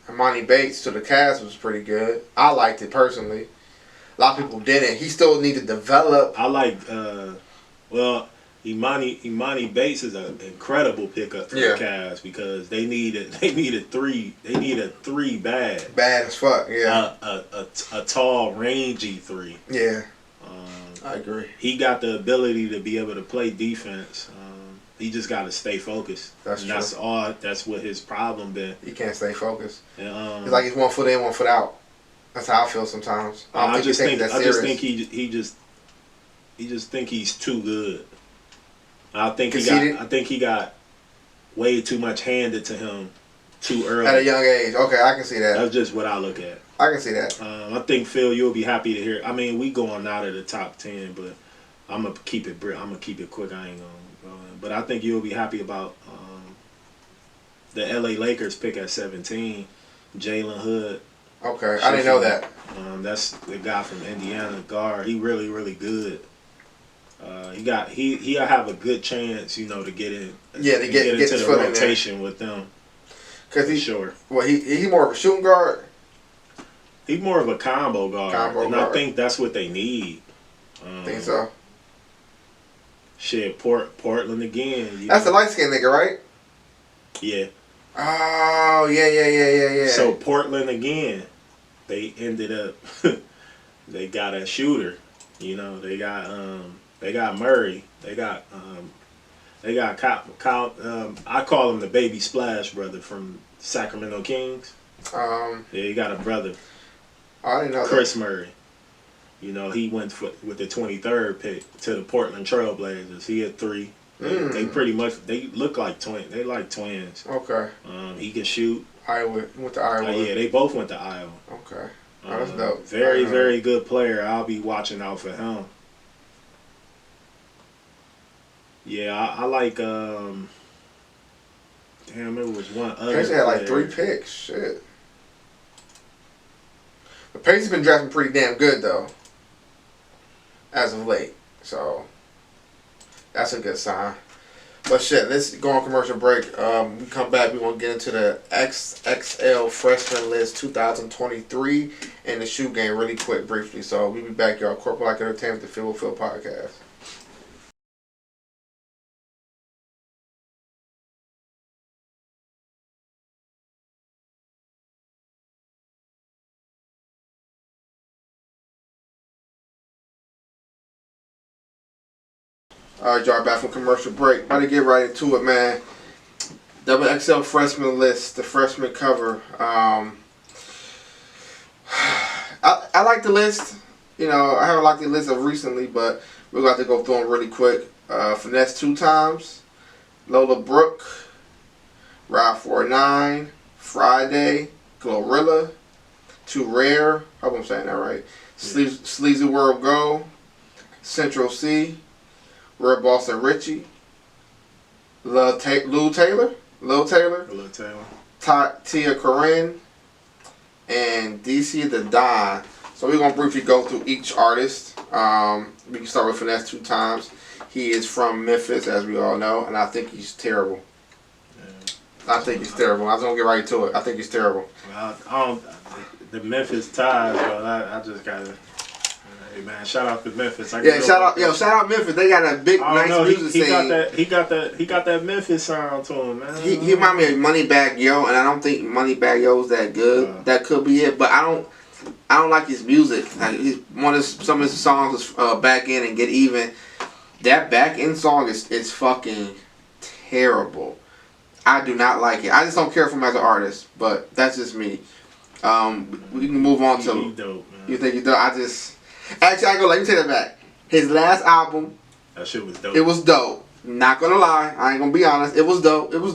Imani Bates to the Cavs was pretty good. I liked it personally. A lot of people didn't. He still needs to develop. I like. Imani Bates is an incredible pickup for the Cavs because they need a three bad as fuck. Yeah. A tall, rangy 3. Yeah. I agree. He got the ability to be able to play defense. He just got to stay focused. That's true. That's all. That's what his problem been. He can't stay focused. And, it's like he's 1 foot in, 1 foot out. That's how I feel sometimes. I just think he's too good. I think he got way too much handed to him too early at a young age. Okay, I can see that. That's just what I look at. I can see that. I think Phil, you'll be happy to hear. I mean, we going out of the top 10, but I'm gonna keep it quick. I ain't gonna go in. But I think you'll be happy about the LA Lakers pick at 17, Jalen Hood. Okay, I didn't know that. That's the guy from Indiana, guard. He really, really good. He'll have a good chance, to get in. Yeah, to get into his the foot in there. rotation with them. Cause Sure. Well, he more of a shooting guard. He's more of a combo guard, I think that's what they need. Think so. Shit, Portland again. That's the light skinned nigga, right? Yeah. Oh yeah. So Portland again, they ended up they got a shooter. They got Murray. They got Kyle, I call him the Baby Splash brother from Sacramento Kings. Yeah, he got a brother. I didn't know Chris that. Murray. He went with the 23rd pick to the Portland Trailblazers. He had 3. They pretty much look like twins. They like twins. Okay. He can shoot. Iowa went to Iowa. Yeah, they both went to Iowa. Okay. Oh, that's dope. Very, very good player. I'll be watching out for him. Yeah, I like. Damn, it was one other. Pacers had like 3 picks. Shit. The Pacers been drafting pretty damn good though, as of late. So that's a good sign. But shit, let's go on commercial break. We come back. We want to get into the XXL Freshman list 2023 and the shoe game really quick, briefly. So we'll be back, y'all. CorporateLike Entertainment, the Feel with Phil podcast. Alright, y'all, back from commercial break. About to get right into it, man. XXL Freshman list, the freshman cover. I like the list. I haven't liked the list of recently, but we're going to have to go through them really quick. Finesse 2 times. Lola Brooke. Ride 49. Friday. Glorilla. Too Rare. I hope I'm saying that right. Sleazy World Go. Central C. Red Boston Richie, Lil Taylor, Tia Corinne, and DC the Don. So we're gonna briefly go through each artist. We can start with Finesse 2 times. He is from Memphis, as we all know, and I think he's terrible. Yeah. I think he's terrible. I was gonna get right to it. I think he's terrible. Well, the Memphis ties, but I just gotta. Hey man, shout out to Memphis. Shout out Memphis. They got a big, nice music scene. He got that Memphis sound to him, man. He remind me of Moneybagg Yo, and I don't think Moneybagg Yo is that good. That could be it, but I don't like his music. Like some of his songs is Back In and Get Even. That Back In song is fucking terrible. I do not like it. I just don't care for him as an artist, but that's just me. We can move on to. He dope, man. You think he dope? Actually, let me take that back. His last album, that shit was dope. It was dope. Not gonna lie, I ain't gonna be honest. It was dope. He's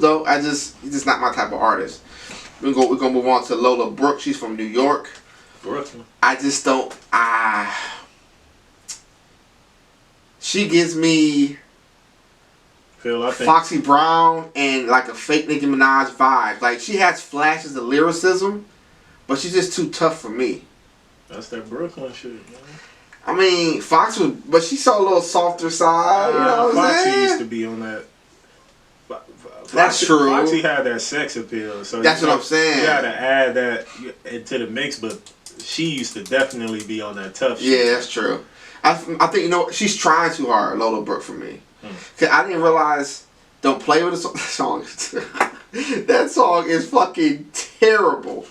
just not my type of artist. We're gonna move on to Lola Brooke. She's from New York. Brooklyn. I just don't. She gives me Foxy Brown and like a fake Nicki Minaj vibe. Like she has flashes of lyricism, but she's just too tough for me. That's that Brooklyn shit, man. I mean, Fox was, but she saw a little softer side. You know what I'm saying? Foxy used to be on that. That's true. Foxy had that sex appeal, so that's what I'm saying. You gotta add that into the mix, but she used to definitely be on that tough shit. Yeah, that's true. I think she's trying too hard, Lola Brooke, for me. Cause I didn't realize. Don't play with the song. That song is fucking terrible.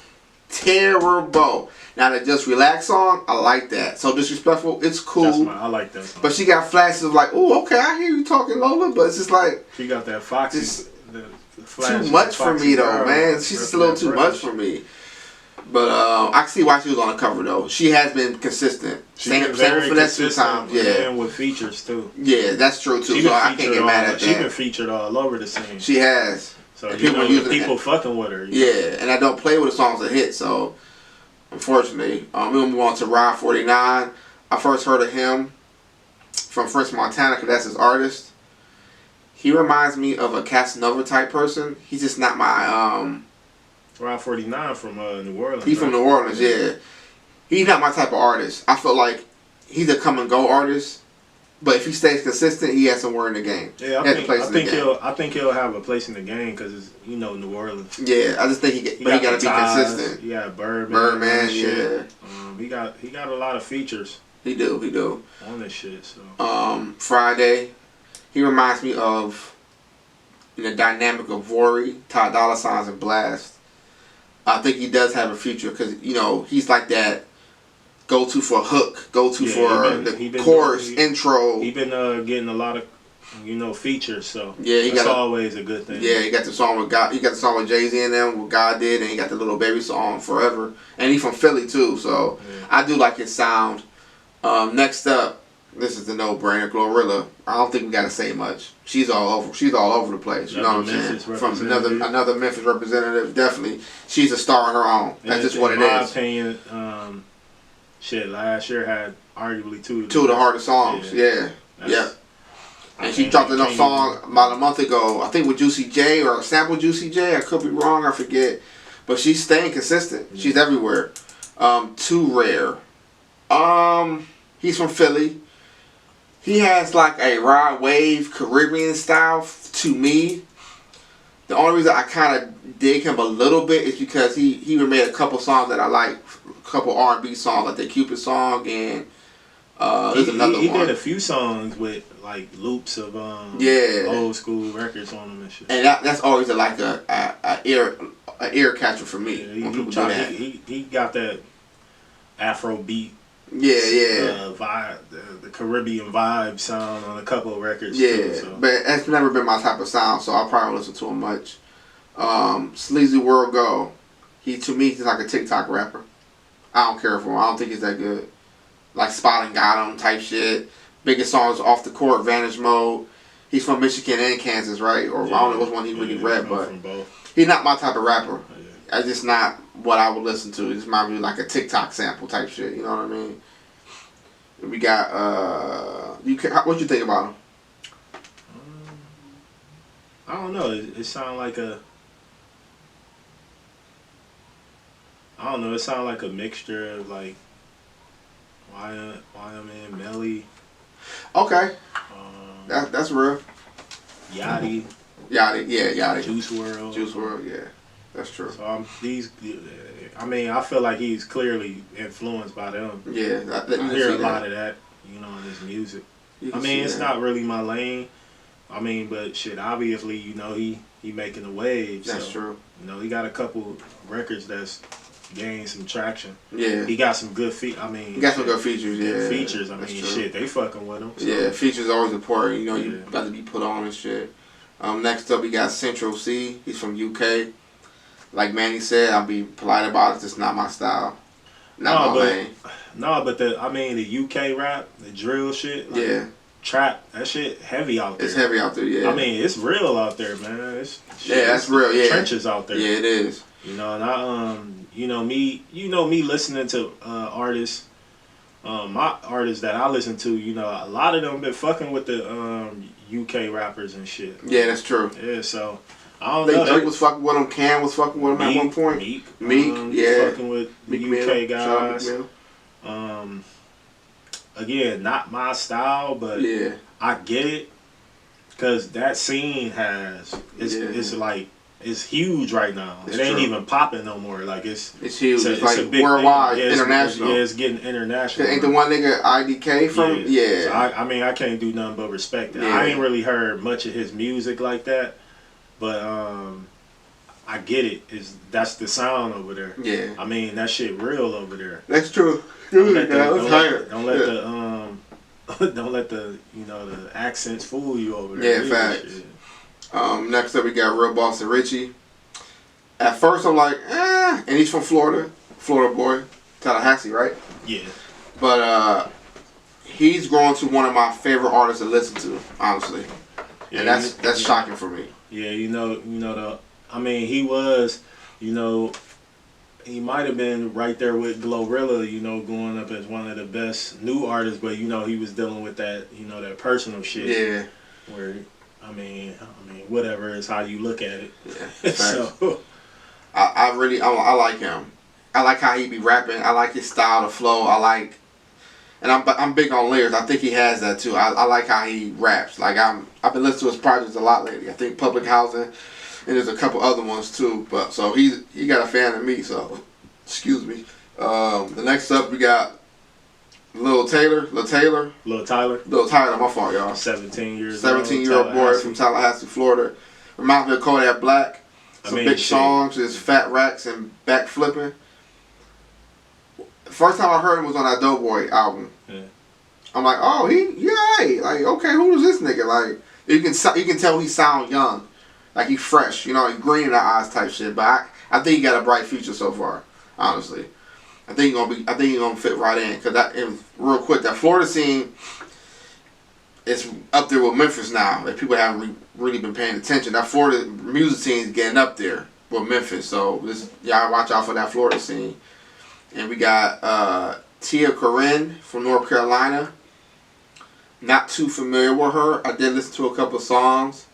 Terrible. Now the Just Relax song, I like that. So Disrespectful, it's cool. I like that song. But she got flashes of like, oh, okay, I hear you talking, Lola, but it's just like she got that Foxy. Too much for me though, man. She's just a little too much for me. But I can see why she was on the cover though. She has been consistent. Same with Finesse 2 times. Yeah, and with features too. Yeah, that's true too. So I can't get mad at that. She's been featured all over the scene. She has. So people fucking with her. Yeah, and I don't play with the songs that hit. So unfortunately, we're gonna move on to Ride 49. I first heard of him from French Montana because that's his artist. He reminds me of a Casanova type person. He's just not my Ride 49 from New Orleans. He's from New Orleans, yeah. He's not my type of artist. I feel like he's a come and go artist. But if he stays consistent, he has somewhere in the game. Yeah, I think he'll have a place in the game because it's New Orleans. Yeah, I just think he got to be consistent. Yeah, Birdman, yeah. He got a lot of features. He do on this shit. So Friday, he reminds me of the dynamic of Vori, Ty Dolla $igns, and Blast. I think he does have a future because he's like that. Go to for a hook, for the chorus, intro. He been getting a lot of, features. So yeah, that's always a good thing. Yeah, he got the song with God. He got the song with Jay-Z and them, what God did, and he got the Little Baby song Forever. And he from Philly too, so I do like his sound. Next up, this is the no-brainer, Glorilla. I don't think we gotta say much. She's all over the place. You know what I'm saying? From another Memphis representative, definitely. She's a star on her own. That's just what it is. In my opinion, last year had arguably two of the hardest songs. Yeah. And she dropped another song about a month ago, I think with Juicy J or a sample Juicy J. I could be wrong, I forget. But she's staying consistent. Yeah. She's everywhere. Too Rare. He's from Philly. He has like a ride wave Caribbean style to me. The only reason I kind of dig him a little bit is because he made a couple songs that I like, a couple R&B songs like the Cupid song, and there's another one. He did a few songs with like loops of old school records on them and shit. And that's always a ear catcher for me when people do that. He got that Afro beat. Vibe, the Caribbean vibe sound on a couple of records. Yeah, too, so. But that's never been my type of sound, so I probably don't listen to him much. Sleazy World Go. To me, he's like a TikTok rapper. I don't care for him. I don't think he's that good. Like Spotting Got Him type shit. Biggest songs Off the Court, Vantage Mode. He's from Michigan and Kansas, right? Or I don't know which one he really rap, but he's not my type of rapper. That's just not what I would listen to. It's might be like a TikTok sample type shit. You know what I mean? We got what you think about him? I don't know. It sounds like a. I don't know. It sounds like a mixture of like YMN, Melly. Okay. That's real. Yachty. Yachty. Juice WRLD. Yeah. That's true. So I feel like he's clearly influenced by them. Yeah. I hear a lot of that, in his music. It's not really my lane. But shit, obviously, he making the waves. That's true. He got a couple records that's gained some traction. Yeah. He got some good he got some good features, yeah. Features, shit, they fucking with him. So. Yeah, features always important. You got to be put on and shit. Next up, we got Central C. He's from UK. Like Manny said, I'll be polite about it. It's not my style. Not my lane. No, but the UK rap, the drill shit. Like, trap, that shit heavy out there. It's heavy out there, yeah. It's real out there, man. That's real, yeah. Trenches out there. Yeah, it is. And I, me listening to artists, my artists that I listen to, a lot of them been fucking with the UK rappers and shit. Yeah, that's true. Yeah, so I don't know. Drake was fucking with him. Cam was fucking with him at one point. Meek, yeah. Fucking with the UK guys. Again, not my style, but I get it, cause that scene it's huge right now. It ain't even popping no more. Like it's huge. It's like worldwide, international. It's getting international. Ain't the one nigga IDK from? Yeah. So I can't do nothing but respect it. I ain't really heard much of his music like that, but I get it. That's the sound over there. Yeah. That shit real over there. That's true. Don't let the the accents fool you over there. Yeah, facts. Next up we got Real Boss and Richie. At first I'm like, and he's from Florida boy, Tallahassee, right? Yeah. But he's grown to one of my favorite artists to listen to, honestly, and that's shocking for me. Yeah, he was, he might have been right there with Glorilla, going up as one of the best new artists, but he was dealing with that, that personal shit. Yeah. Where, whatever is how you look at it. Yeah. So, I like him. I like how he be rapping. I like his style, the flow. I And I'm big on lyrics. I think he has that too. I like how he raps. Like I've been listening to his projects a lot lately. I think Public Housing, and there's a couple other ones too. But so he got a fan of me. So excuse me. The next up we got Lil Tyler. Lil Tyler. My fault, y'all. 17-year-old boy from Tallahassee, Florida. Reminds me of Kodak Black. Some big songs, just fat racks and back flipping. First time I heard him was on that Doughboy album. Yeah. I'm like, oh, he like, okay, who is this nigga? Like, you can tell he sound young, like he fresh, you know, he green in the eyes type shit. But I think he got a bright future so far, honestly. I think he gonna fit right in. Cause real quick, that Florida scene is up there with Memphis now. That people haven't really been paying attention. That Florida music scene is getting up there with Memphis. So y'all watch out for that Florida scene. And we got Tia Corinne from North Carolina. Not too familiar with her. I did listen to a couple songs,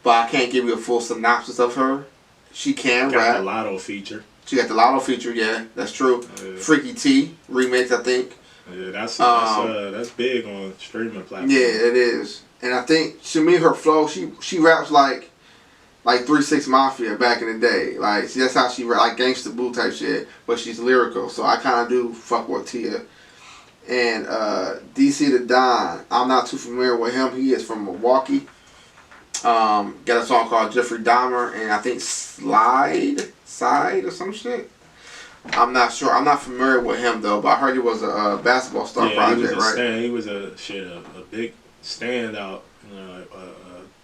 but I can't give you a full synopsis of her. She can rap. Got the Lotto feature. She got the Lotto feature, yeah, that's true. Yeah. Freaky T remix, I think. Yeah, that's big on streaming platforms. Yeah, it is. And I think to me, her flow, she raps like 3-6 Mafia back in the day. Like, see, that's how she rap, like Gangsta Boo type shit. But she's lyrical, so I kind of do fuck with Tia. And DC the Don, I'm not too familiar with him. He is from Milwaukee. Got a song called Jeffrey Dahmer, and I think Side or some shit. I'm not sure. I'm not familiar with him though, but I heard he was a basketball star project, right? He was a big standout, you know,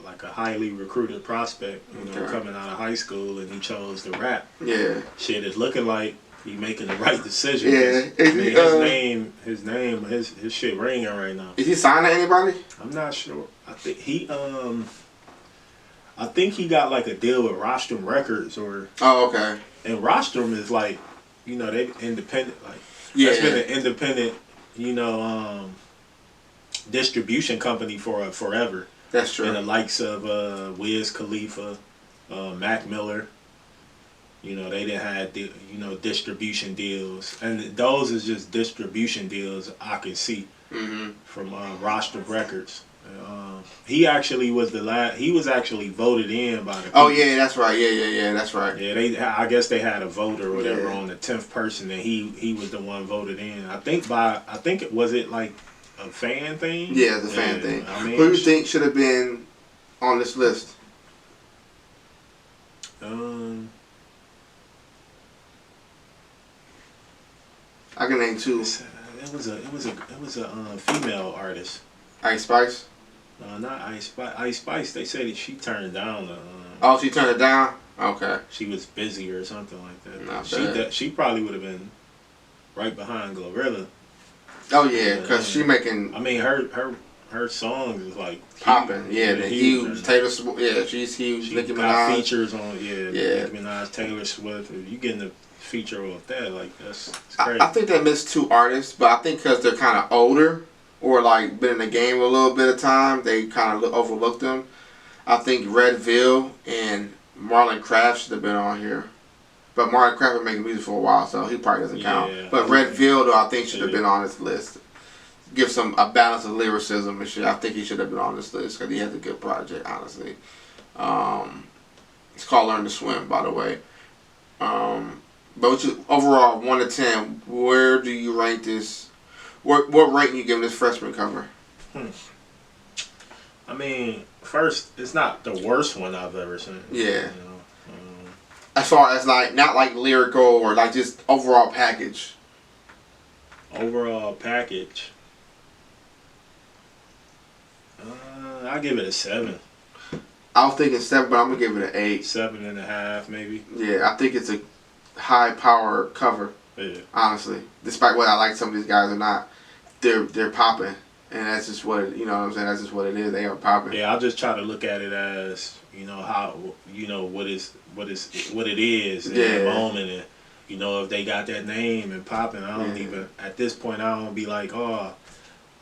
like a highly recruited prospect, you know, coming out of high school, and he chose to rap. Yeah. Shit, it's looking like he making the right decision. Yeah. His name, his shit ringing right now. Is he signed to anybody? I'm not sure. I think he got like a deal with Rostrum Records or. Oh, okay. And Rostrum is like, you know, they independent. Like, yeah. That's been an independent, you know, distribution company for forever. That's true. And the likes of Wiz Khalifa, Mac Miller. You know, they didn't have distribution deals, and those is just distribution deals I can see from Rostrum Records. He actually was he was actually voted in by the people. Oh yeah, that's right. Yeah, that's right. Yeah, I guess they had a vote or whatever on the 10th person, and he was the one voted in. I think was it like a fan thing? Yeah, the fan thing. I mean, who do you think should have been on this list? I can name two. It was a female artist. Ice Spice. No, not Ice Spice. Ice Spice. They said that she turned down the. Oh, she turned it down. Okay. She was busy or something like that. Not bad. She probably would have been right behind Glorilla. Oh yeah, because she making. I mean, her songs is like popping. Yeah, the huge Taylor Swift. Yeah, she's huge. She Nicki got Minaj. features on. Yeah. Nicki Minaj, Taylor Swift. If you getting the feature with that, like that's crazy. I think they missed two artists, but I think because they're kind of older or like been in the game a little bit of time, they kind of overlooked them. I think Redville and Marlon Craft should have been on here, but Marlon Craft been making music for a while, so he probably doesn't count. But Redville, though, I think should have been on this list. Give a balance of lyricism and shit. I think he should have been on this list because he has a good project, honestly. It's called Learn to Swim, by the way. But overall, 1 to 10, where do you rank this? What rating you giving this freshman cover? I mean, first, it's not the worst one I've ever seen. Yeah. You know? As far as like not like lyrical or like just overall package. Overall package. I'll give it a 7. I was thinking 7, but I'm gonna give it an 8. 7.5, maybe. Yeah, I think it's a high power cover. Yeah. Honestly, despite what I like some of these guys or not, they're popping, and that's just what you know what I'm saying. That's just what it is. They are popping. Yeah, I'll just try to look at it as how what it is in the moment, and if they got that name and popping. I don't even at this point. I don't be like, oh,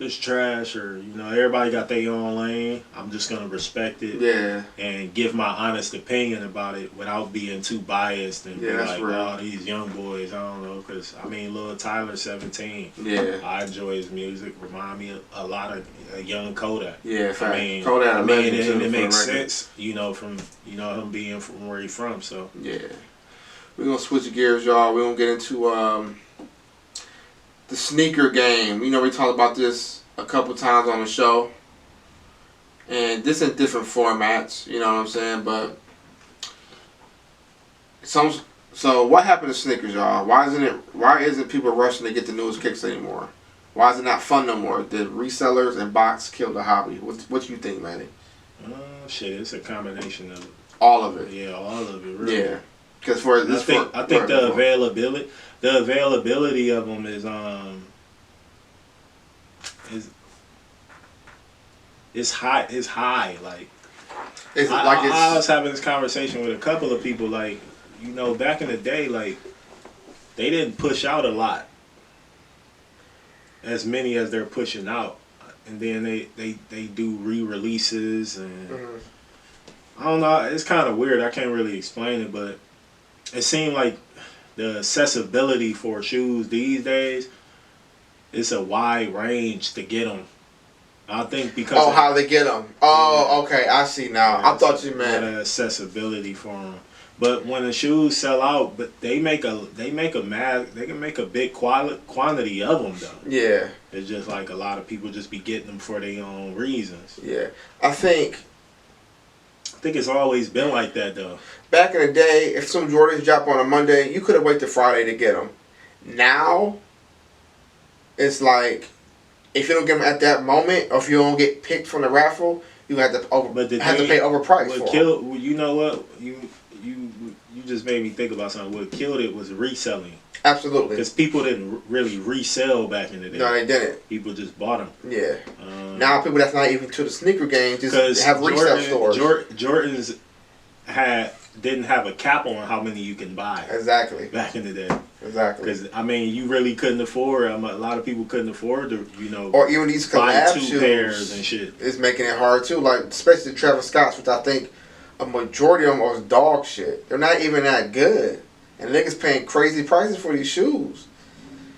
it's trash or everybody got their own lane, I'm just gonna respect it. Yeah. And give my honest opinion about it without being too biased and be like, oh, these young boys, I don't know, because I mean, Lil Tyler, 17. Yeah. I enjoy his music. Remind me a lot of a young Kodak. Yeah, fact. I mean, Kodak, and it makes sense, from him being from where he's from. So yeah, we're gonna switch gears, y'all. We're gonna get into the sneaker game. We talked about this a couple times on the show, and this in different formats. You know what I'm saying? But so what happened to sneakers, y'all? Why isn't people rushing to get the newest kicks anymore? Why is it not fun no more? Did resellers and bots kill the hobby? What you think, Manny? Shit, it's a combination of all of it. Yeah, all of it. Really. Yeah, because I think the availability of them is high. Is high. Like I was having this conversation with a couple of people. Like back in the day, like they didn't push out a lot. As many as they're pushing out, and then they do re-releases and I don't know. It's kind of weird. I can't really explain it, but it seemed like the accessibility for shoes these days, it's a wide range to get them. I think because how they get them. Oh, okay, I see now. I thought you meant accessibility for them. But when the shoes sell out, but they can make a big quantity of them though. Yeah. It's just like a lot of people just be getting them for their own reasons. Yeah, I think it's always been like that though. Back in the day, if some Jordans drop on a Monday, you could have waited Friday to get them. Now, it's like if you don't get them at that moment, or if you don't get picked from the raffle, you have to pay overpriced for them. You know what? You just made me think about something. What killed it was reselling. Absolutely. Because people didn't really resell back in the day. No, they didn't. People just bought them. Yeah. Now people that's not even to the sneaker game just have resale stores. Jordans didn't have a cap on how many you can buy. Exactly. Back in the day. Exactly. Because I mean, you really couldn't afford. A lot of people couldn't afford to, or even these collab shoes pairs and shit. It's making it hard too. Like especially Travis Scott's, which I think a majority of them are dog shit. They're not even that good, and niggas paying crazy prices for these shoes.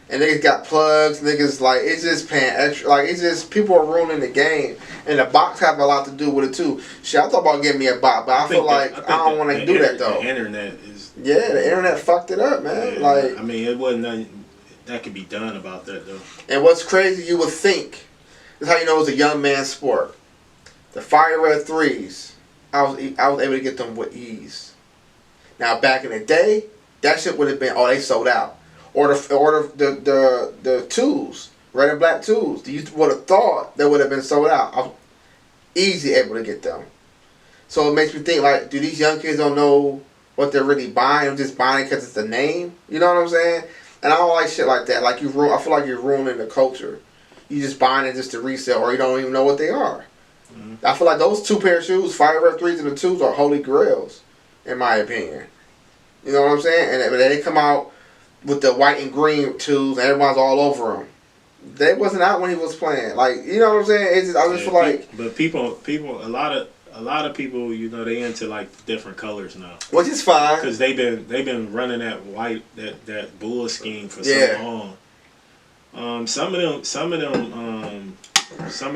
And niggas got plugs. Niggas like it's just paying extra. Like it's just people are ruining the game, and the box have a lot to do with it too. Shit, I thought about getting me a box, but I feel like I don't want to do that though. The internet is. Yeah, the internet fucked it up, man. Yeah, like I mean, it wasn't nothing that could be done about that though. And what's crazy, you would think, this is how you know it's a young man's sport. The Fire Red 3s. I was able to get them with ease. Now back in the day, that shit would have been they sold out. Or the twos, red and black twos. You would have thought they would have been sold out. I was easy able to get them. So it makes me think like, do these young kids don't know what they're really buying? They're just buying it because it's the name. You know what I'm saying? And I don't like shit like that. Like I feel like you're ruining the culture. You just buying it just to resell, or you don't even know what they are. I feel like those two pair of shoes, Fire Red 3s and the 2s, are holy grails, in my opinion. You know what I'm saying? And they come out with the white and green 2s, and everyone's all over them. They wasn't out when he was playing. Like, you know what I'm saying? I just feel like. But people, a lot of people, they into like different colors now. Which is fine. Because they've been running that white that bull scheme for so long. Some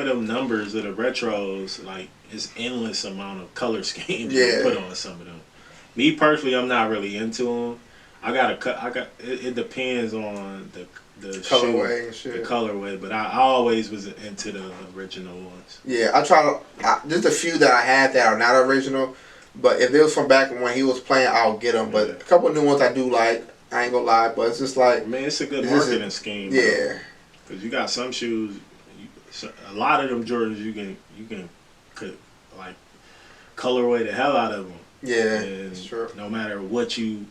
of them numbers of the retros, like, it's endless amount of color schemes you put on some of them. Me personally, I'm not really into them. It depends on the colorway and shit. The colorway, but I always was into the original ones. Yeah, there's a few that I had that are not original, but if it was from back when he was playing, I'll get them. But a couple of new ones I do like. I ain't gonna lie, but it's just like, man, it's a good marketing scheme. Yeah, because you got some shoes. A lot of them Jordans you can like colorway the hell out of them. Yeah, that's true. No matter what you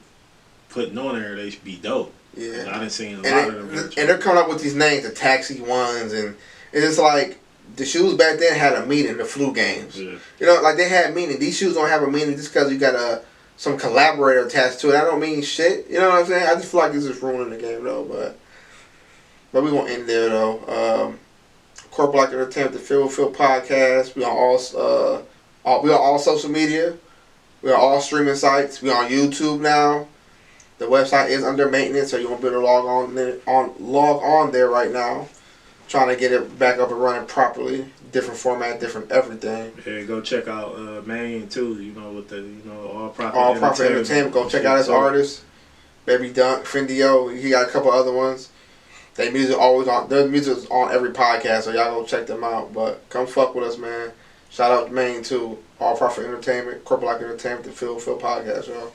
putting on there, they should be dope. Yeah, I done seen a lot of them. And they're coming up with these names, the taxi ones, and it's just like the shoes back then had a meaning. The flu games, you know, like they had meaning. These shoes don't have a meaning just because you got some collaborator attached to it. I don't mean shit. You know what I'm saying? I just feel like this is ruining the game though. But we won't end there though. CorporateLike Entertainment, the Feel podcast. We on all social media. We on all streaming sites. We on YouTube now. The website is under maintenance, so you won't be able to log on there right now. Trying to get it back up and running properly. Different format, different everything. Yeah, go check out Maine too. You know, with the All Profit Entertainment. Go check out his artists. Baby Dunk, Fendio. He got a couple other ones. Their music always on. Their music is on every podcast, so y'all go check them out. But come fuck with us, man. Shout out to Maine too. All Profit Entertainment, CorporateLike Entertainment, the Feel podcast, y'all.